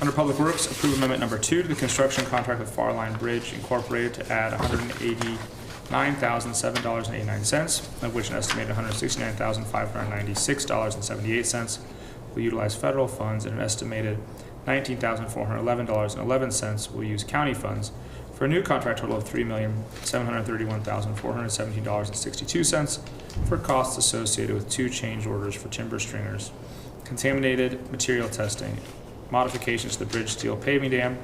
Under Public Works, approve amendment number 2 to the construction contract with Farline Bridge Incorporated to add $189,007.89, of which an estimated $169,596.78 will utilize federal funds and an estimated $19,411.11 will use county funds for a new contract total of $3,731,417.62 for costs associated with 2 change orders for timber stringers, contaminated material testing, modifications to the bridge steel paving dam,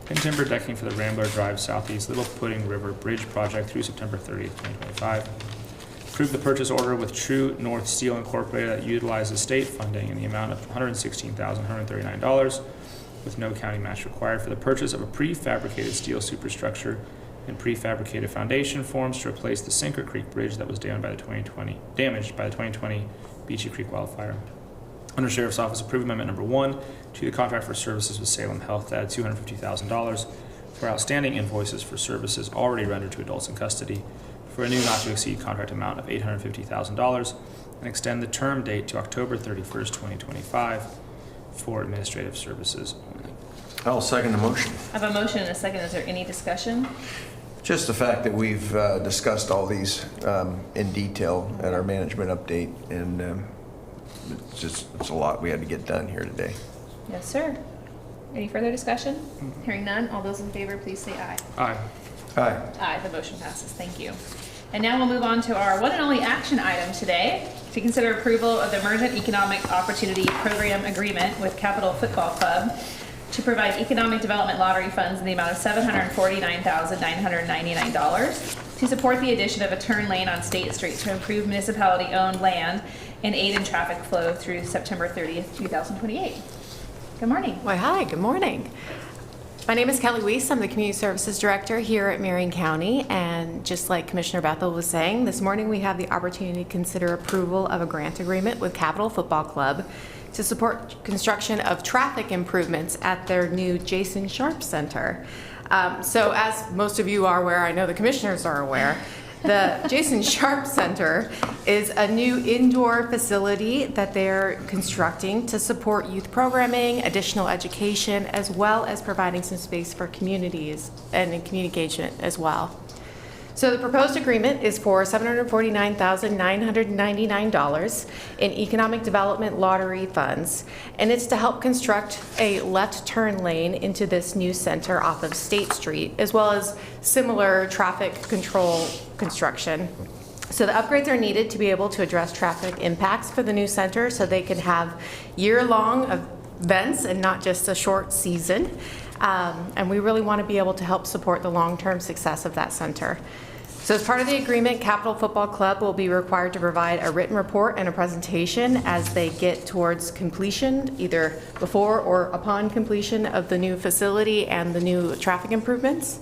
and timber decking for the Rambler Drive Southeast Little Pudding River Bridge project through September 30th, 2025. Approve the purchase order with True North Steel Incorporated that utilizes state funding in the amount of $116,139 with no county match required for the purchase of a prefabricated steel superstructure and prefabricated foundation forms to replace the Sinker Creek Bridge that was damaged by the 2020 Beachy Creek wildfire. Under Sheriff's Office, approve amendment number 1 to the contract for services with Salem Health to add $250,000 for outstanding invoices for services already rendered to adults in custody for a new not-to-exceed contract amount of $850,000 and extend the term date to October 31st, 2025 for administrative services only. I'll second the motion. I have a motion and a second. Is there any discussion? Just the fact that we've discussed all these in detail at our management update, and it's a lot we had to get done here today. Yes, sir. Any further discussion? Hearing none, all those in favor, please say aye. Aye. Aye. Aye, the motion passes. Thank you. And now we'll move on to our one and only action item today, to consider approval of the Emergent Economic Opportunity Program Agreement with Capital Football Club to provide economic development lottery funds in the amount of $749,999 to support the addition of a turn lane on State Street to improve municipality-owned land and aid in traffic flow through September 30th, 2028. Good morning. Well, hi, good morning. My name is Kelly Weiss. I'm the Community Services Director here at Marion County, and just like Commissioner Bethel was saying, this morning we have the opportunity to consider approval of a grant agreement with Capital Football Club to support construction of traffic improvements at their new Jason Sharp Center. So as most of you are aware, I know the commissioners are aware, the Jason Sharp Center is a new indoor facility that they're constructing to support youth programming, additional education, as well as providing some space for communities and in communication as well. So the proposed agreement is for $749,999 in economic development lottery funds, and it's to help construct a left turn lane into this new center off of State Street, as well as similar traffic control construction. So the upgrades are needed to be able to address traffic impacts for the new center so they can have year-long events and not just a short season. And we really want to be able to help support the long-term success of that center. So as part of the agreement, Capital Football Club will be required to provide a written report and a presentation as they get towards completion, either before or upon completion of the new facility and the new traffic improvements.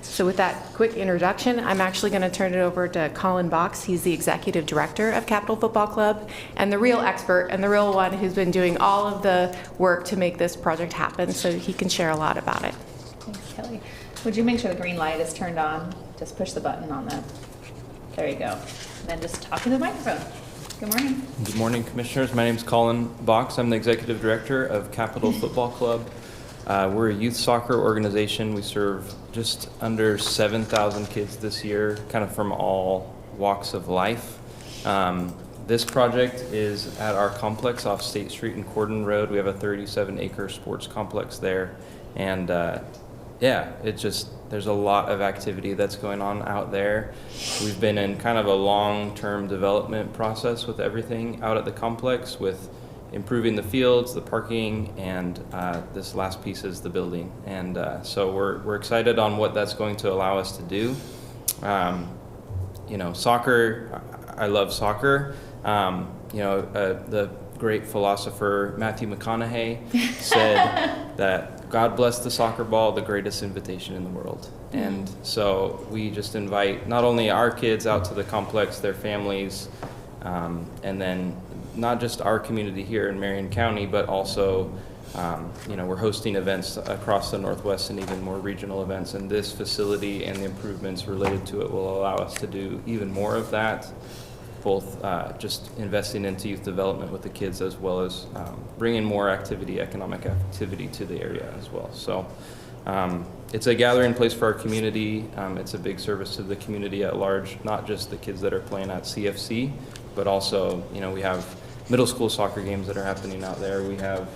So with that quick introduction, I'm actually going to turn it over to Colin Box. He's the Executive Director of Capital Football Club and the real expert and the real one who's been doing all of the work to make this project happen, so he can share a lot about it. Thanks, Kelly. Would you make sure the green light is turned on? Just push the button on that. There you go. And then just talk into the microphone. Good morning. Good morning, Commissioners. My name is Colin Box. I'm the Executive Director of Capital Football Club. We're a youth soccer organization. We serve just under 7,000 kids this year, kind of from all walks of life. This project is at our complex off State Street and Cordon Road. We have a 37-acre sports complex there. And yeah, there's a lot of activity that's going on out there. We've been in kind of a long-term development process with everything out at the complex, with improving the fields, the parking, and this last piece is the building. And so we're excited on what that's going to allow us to do. You know, soccer, I love soccer. The great philosopher Matthew McConaughey said that God bless the soccer ball, the greatest invitation in the world. And so we just invite not only our kids out to the complex, their families, and then not just our community here in Marion County, but also, we're hosting events across the Northwest and even more regional events. And this facility and the improvements related to it will allow us to do even more of that, both just investing into youth development with the kids, as well as bringing more economic activity to the area as well. So it's a gathering place for our community. It's a big service to the community at large, not just the kids that are playing at CFC, but also, we have middle school soccer games that are happening out there. We have,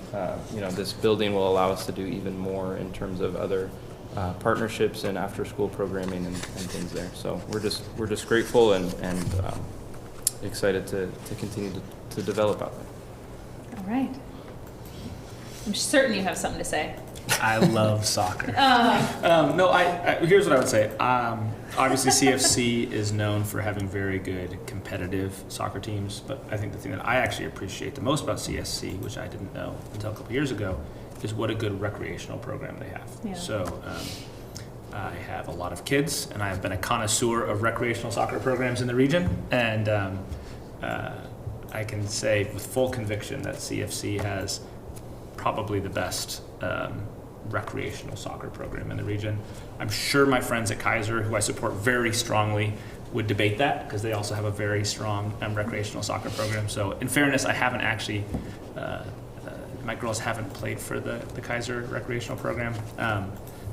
this building will allow us to do even more in terms of other partnerships and after-school programming and things there. So we're just grateful and excited to continue to develop out there. All right. I'm certain you have something to say. I love soccer. Here's what I would say. Obviously, CFC is known for having very good competitive soccer teams, but I think the thing that I actually appreciate the most about CSC, which I didn't know until a couple years ago, is what a good recreational program they have. Yeah. So I have a lot of kids, and I have been a connoisseur of recreational soccer programs in the region, and I can say with full conviction that CFC has probably the best recreational soccer program in the region. I'm sure my friends at Kaiser, who I support very strongly, would debate that because they also have a very strong recreational soccer program. So in fairness, I haven't actually, my girls haven't played for the Kaiser recreational program.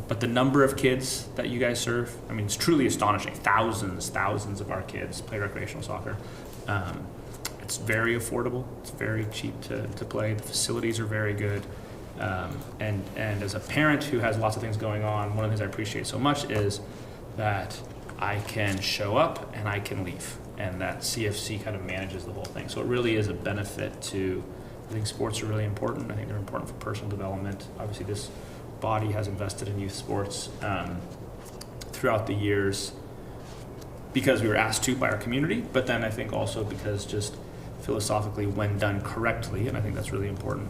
But the number of kids that you guys serve, I mean, it's truly astonishing. Thousands of our kids play recreational soccer. It's very affordable. It's very cheap to play. The facilities are very good. And as a parent who has lots of things going on, one of the things I appreciate so much is that I can show up and I can leave. And that CFC kind of manages the whole thing. So it really is a benefit to, I think sports are really important. I think they're important for personal development. Obviously this body has invested in youth sports throughout the years because we were asked to by our community, but then I think also because just philosophically, when done correctly, and I think that's really important,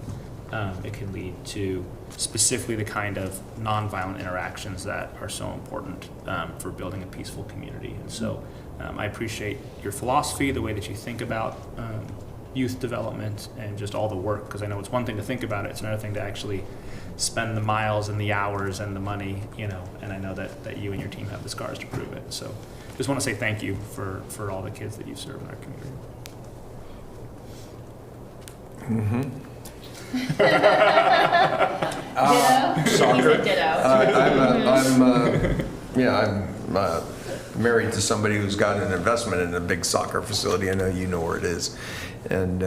it can lead to specifically the kind of nonviolent interactions that are so important for building a peaceful community. And so I appreciate your philosophy, the way that you think about youth development and just all the work, because I know it's one thing to think about it, it's another thing to actually spend the miles and the hours and the money, and I know that you and your team have the scars to prove it. So just want to say thank you for all the kids that you serve in our community. Soccer. Ditto. I'm married to somebody who's got an investment in a big soccer facility. I know you know where it is. And,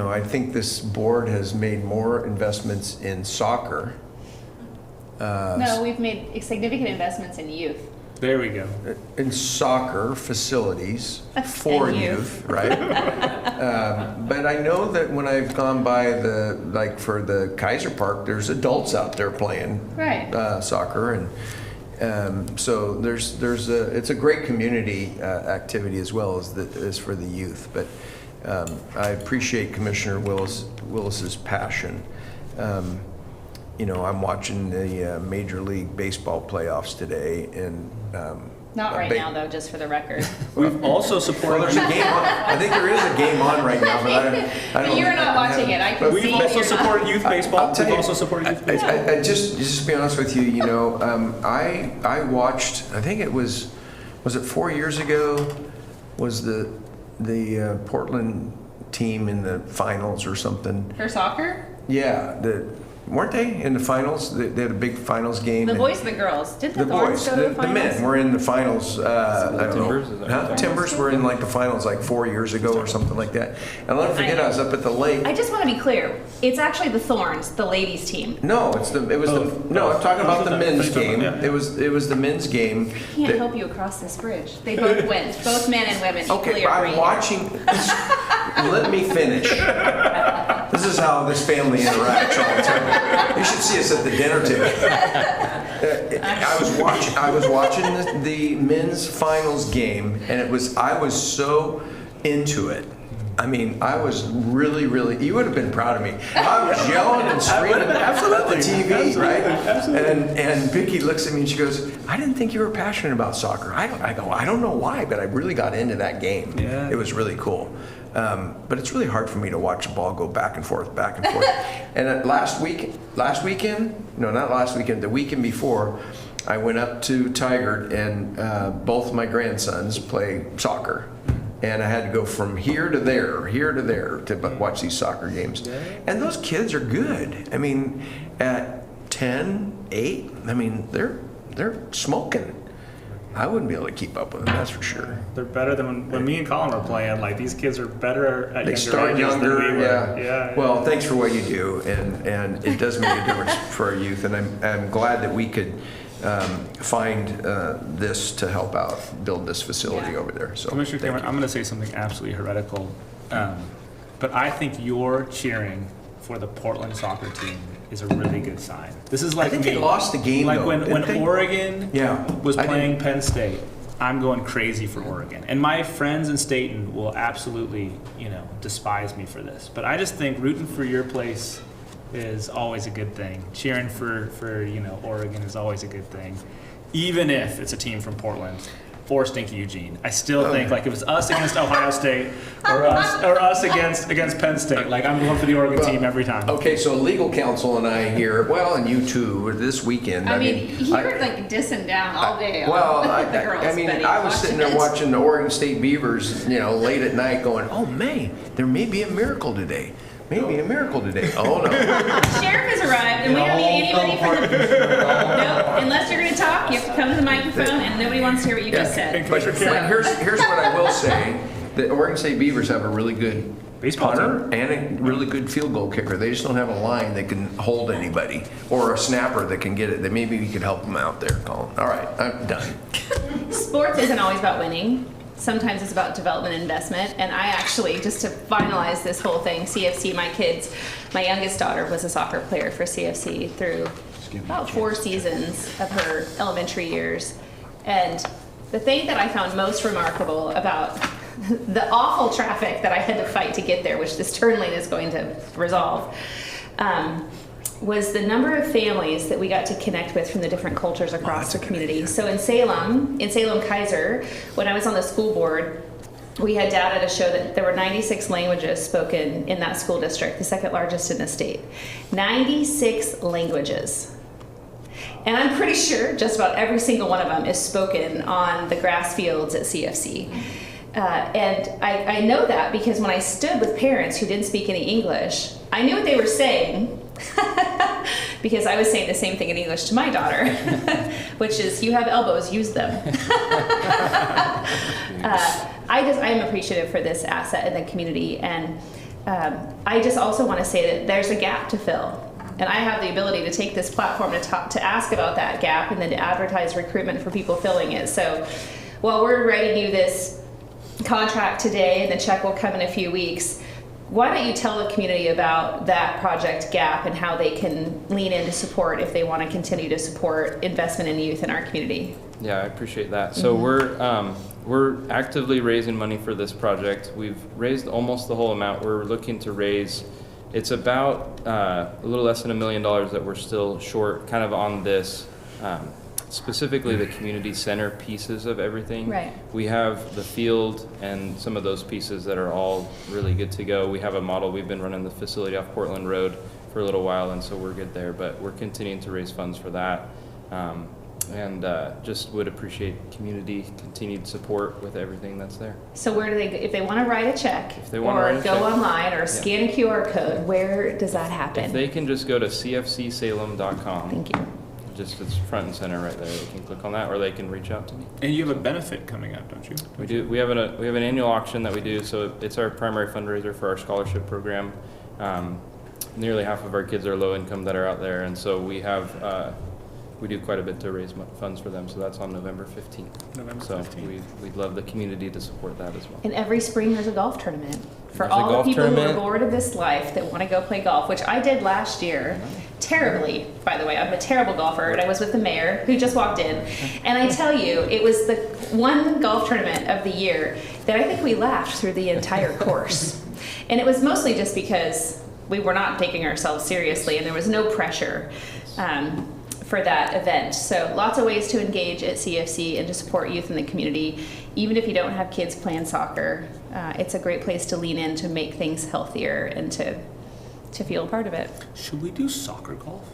I think this board has made more investments in soccer. No, we've made significant investments in youth. There we go. In soccer facilities for youth, right? But I know that when I've gone by for the Kaiser Park, there's adults out there playing soccer, and so it's a great community activity as well as for the youth. But I appreciate Commissioner Willis's passion. I'm watching the Major League Baseball playoffs today, and not right now, though, just for the record. We've also supported. Well, there's a game on. I think there is a game on right now, but I don't. You're not watching it. I can see. We've also supported youth baseball. We've also supported youth baseball. I just to be honest with you, I watched. I think it was it 4 years ago? Was the Portland team in the finals or something? For soccer? Yeah, weren't they in the finals? They had a big finals game. The boys or the girls? Did the Thorns go to the finals? The men were in the finals. Timbers were in the finals 4 years ago or something like that. And I'll never forget, I was up at the lake. I just want to be clear. It's actually the Thorns, the ladies team. No, I'm talking about the men's game. It was the men's game. I can't help you across this bridge. They both went. Both men and women equally are I'm watching. Let me finish. This is how this family interacts all the time. You should see us at the dinner table. I was watching the men's finals game, and I was so into it. I mean, I was really, you would have been proud of me. I was yelling and screaming at the TV, right? And Vicky looks at me and she goes, I didn't think you were passionate about soccer. I go, I don't know why, but I really got into that game. Yeah. It was really cool. But it's really hard for me to watch the ball go back and forth. And the weekend before, I went up to Tigard, and both my grandsons play soccer. And I had to go from here to there to watch these soccer games. And those kids are good. I mean, at 10, 8, I mean, they're smoking. I wouldn't be able to keep up with them, that's for sure. They're better than when me and Colin were playing. These kids are better at they start younger than we were. Yeah. Well, thanks for what you do, and it does make a difference for our youth. And I'm glad that we could find this to help out build this facility over there. So, Commissioner Cameron, I'm going to say something absolutely heretical, but I think your cheering for the Portland soccer team is a really good sign. This is I think they lost the game, though, when they? Oregon was playing Penn State. I'm going crazy for Oregon, and my friends in Staten will absolutely, despise me for this. But I just think rooting for your place is always a good thing. Cheering for Oregon is always a good thing, even if it's a team from Portland. for Stinky Eugene. I still think like if it's us against Ohio State or us against Penn State, like I'm going for the Oregon team every time. Okay, so legal counsel and I here, well, and you too, this weekend. I mean, you were like dissing down all day. Well, on the girls, I mean, Betty, I was sitting there it. watching the Oregon State Beavers, late at night going, oh, man, there may be a miracle today. Maybe a miracle today. Oh, no. Sheriff has arrived, and we don't need anybody for the... No, unless you're going to talk, you have to come to the microphone, and nobody wants to hear what you just said. But here's what I will say. The Oregon State Beavers have a really good punter and a really good field goal kicker. They just don't have a line that can hold anybody or a snapper that can get it. That maybe we could help them out there, Colin. All right, I'm done. Sports isn't always about winning. Sometimes it's about development and investment. And I actually, just to finalize this whole thing, CFC, my youngest daughter was a soccer player for CFC through about 4 seasons of her elementary years. And the thing that I found most remarkable about the awful traffic that I had to fight to get there, which this turn lane is going to resolve, was the number of families that we got to connect with from the different cultures across the community. So in Salem Kaiser, when I was on the school board, we had data to show that there were 96 languages spoken in that school district, the second largest in the state. 96 languages. And I'm pretty sure just about every single one of them is spoken on the grass fields at CFC. And I know that because when I stood with parents who didn't speak any English, I knew what they were saying because I was saying the same thing in English to my daughter, which is, you have elbows, use them. I am appreciative for this asset in the community, and I just also want to say that there's a gap to fill. And I have the ability to take this platform to ask about that gap and then to advertise recruitment for people filling it. So while we're writing you this contract today and the check will come in a few weeks, why don't you tell the community about that project gap and how they can lean in to support if they want to continue to support investment in youth in our community? Yeah, I appreciate that. So we're actively raising money for this project. We've raised almost the whole amount. We're looking to raise, it's about a little less than $1 million that we're still short kind of on this, specifically the community center pieces of everything. Right. We have the field and some of those pieces that are all really good to go. We have a model. We've been running the facility off Portland Road for a little while, and so we're good there, but we're continuing to raise funds for that. And just would appreciate community continued support with everything that's there. So where do they, if they want to write a check or write a go check, online or scan a QR code, where does that happen? If they can just go to cfcsalem.com. Thank you. Just, it's front and center right there. They can click on that, or they can reach out to me. And you have a benefit coming up, don't you? We do. We have an annual auction that we do. So it's our primary fundraiser for our scholarship program. Nearly half of our kids are low income that are out there, and so we have we do quite a bit to raise funds for them. So that's on November 15th. November 15th. So we'd love the community to support that as well. And every spring there's a golf tournament. For There's a all the golf people who are tournament. bored of this life that want to go play golf, which I did last year, terribly, by the way. I'm a terrible golfer, and I was with the mayor who just walked in. And I tell you, it was the one golf tournament of the year that I think we laughed through the entire course. And it was mostly just because we were not taking ourselves seriously, and there was no pressure for that event. So lots of ways to engage at CFC and to support youth in the community. Even if you don't have kids playing soccer, it's a great place to lean in to make things healthier and to feel a part of it. Should we do soccer golf?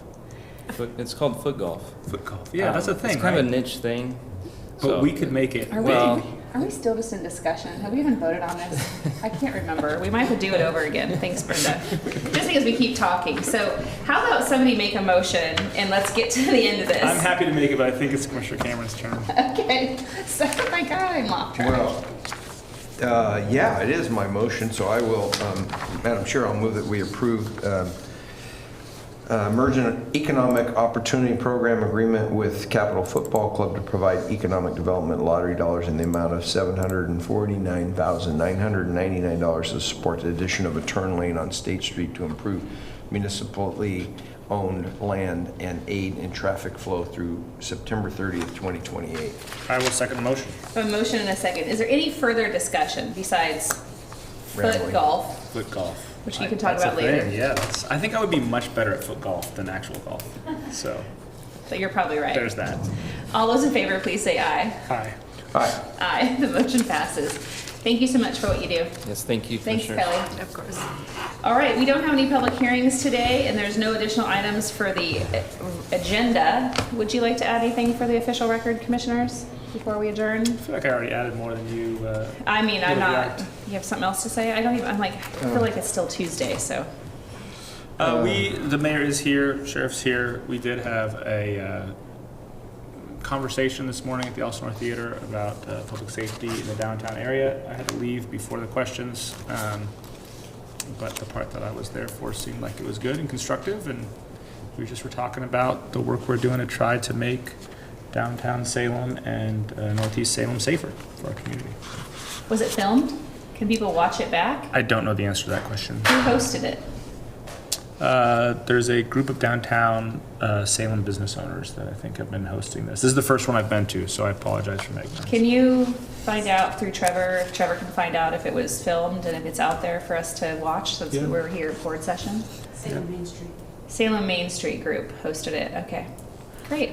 It's called foot golf. Foot golf. Yeah, that's a thing. It's kind of a niche thing. But we could make it. Are we still just in discussion? Have we even voted on this? I can't remember. We might have to do it over again. Thanks, Brenda. Just because we keep talking. So how about somebody make a motion and let's get to the end of this. I'm happy to make it, but I think it's Commissioner Cameron's turn. Okay. So, oh my God, I'm off track. Well, yeah, it is my motion, so I will, Madam Chair, I'll move that we approve Emergent Economic Opportunity Program agreement with Capital Football Club to provide economic development lottery dollars in the amount of $749,999 to support the addition of a turn lane on State Street to improve municipally owned land and aid in traffic flow through September 30th, 2028. I will second the motion. A motion and a second. Is there any further discussion besides Rambling. foot golf? Foot golf. Which you can talk That's about a later. thing, yeah, I think I would be much better at foot golf than actual golf. So But you're probably right. there's that. All those in favor, please say aye. Aye. Aye. Aye, the motion passes. Thank you so much for what you do. Yes, thank you, Thanks, Commissioner. Kelly. Of course. All right, we don't have any public hearings today, and there's no additional items for the agenda. Would you like to add anything for the official record, commissioners, before we adjourn? I feel like I already added more than you. I mean, I'm would not. react. You have something else to say? I don't even. I feel like it's still Tuesday, so. The mayor is here, sheriff's here. We did have a conversation this morning at the Elsinore Theater about public safety in the downtown area. I had to leave before the questions, but the part that I was there for seemed like it was good and constructive, and we just were talking about the work we're doing to try to make downtown Salem and Northeast Salem safer for our community. Was it filmed? Can people watch it back? I don't know the answer to that question. Who hosted it? There's a group of downtown Salem business owners that I think have been hosting this. This is the first one I've been to, so I apologize for making that. Can you find out through Trevor, if Trevor can find out if it was filmed and if it's out there for us to watch since we're here at board session? Salem Main Street. Salem Main Street Group hosted it. Okay, great.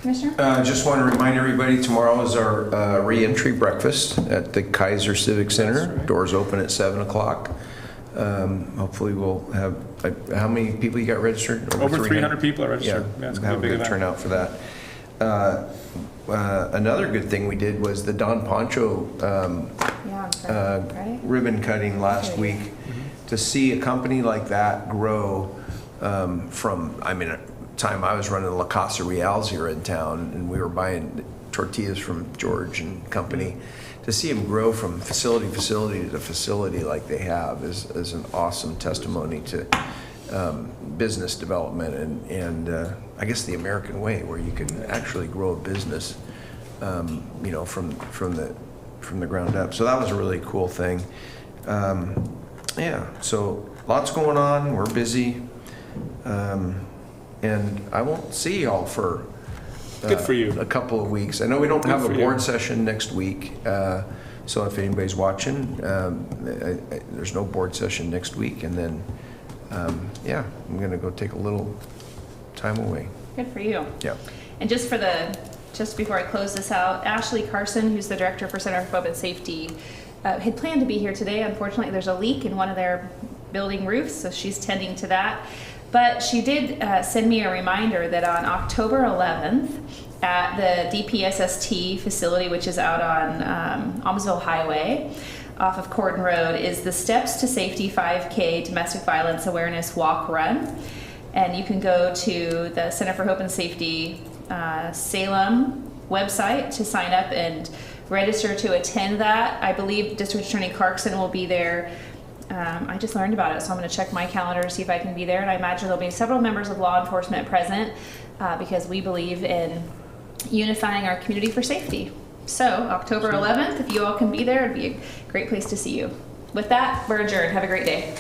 Commissioner? Just want to remind everybody, tomorrow is our re-entry breakfast at the Kaiser Civic Center. Doors open at 7 o'clock. Hopefully we'll have, how many people you got registered? Over 300 people are registered. Yeah, it's have a gonna be good big turnout for that. Another good thing we did was the Don Poncho ribbon cutting last week. To see a company like that grow from, I mean, time I was running La Casa Reals here in town, and we were buying tortillas from George and company. To see them grow from facility to facility like they have is an awesome testimony to business development and I guess the American way, where you can actually grow a business, from the ground up. So that was a really cool thing. Yeah, so lots going on. We're busy, and I won't see y'all for good for you. A couple of weeks. I know we don't have a board session next week, so if anybody's watching, there's no board session next week, and then yeah, I'm gonna go take a little time away. Good for you. Yeah. And just before I close this out, Ashley Carson, who's the director for Center for Public Safety, had planned to be here today. Unfortunately, there's a leak in one of their building roofs, so she's tending to that. But she did send me a reminder that on October 11th at the DPSST facility, which is out on Almsville Highway off of Corden Road, is the Steps to Safety 5K Domestic Violence Awareness Walk Run. And you can go to the Center for Hope and Safety Salem website to sign up and register to attend that. I believe District Attorney Clarkson will be there. I just learned about it, so I'm going to check my calendar to see if I can be there. And I imagine there'll be several members of law enforcement present because we believe in unifying our community for safety. So October 11th, if you all can be there, it'd be a great place to see you. With that, we're adjourned. Have a great day.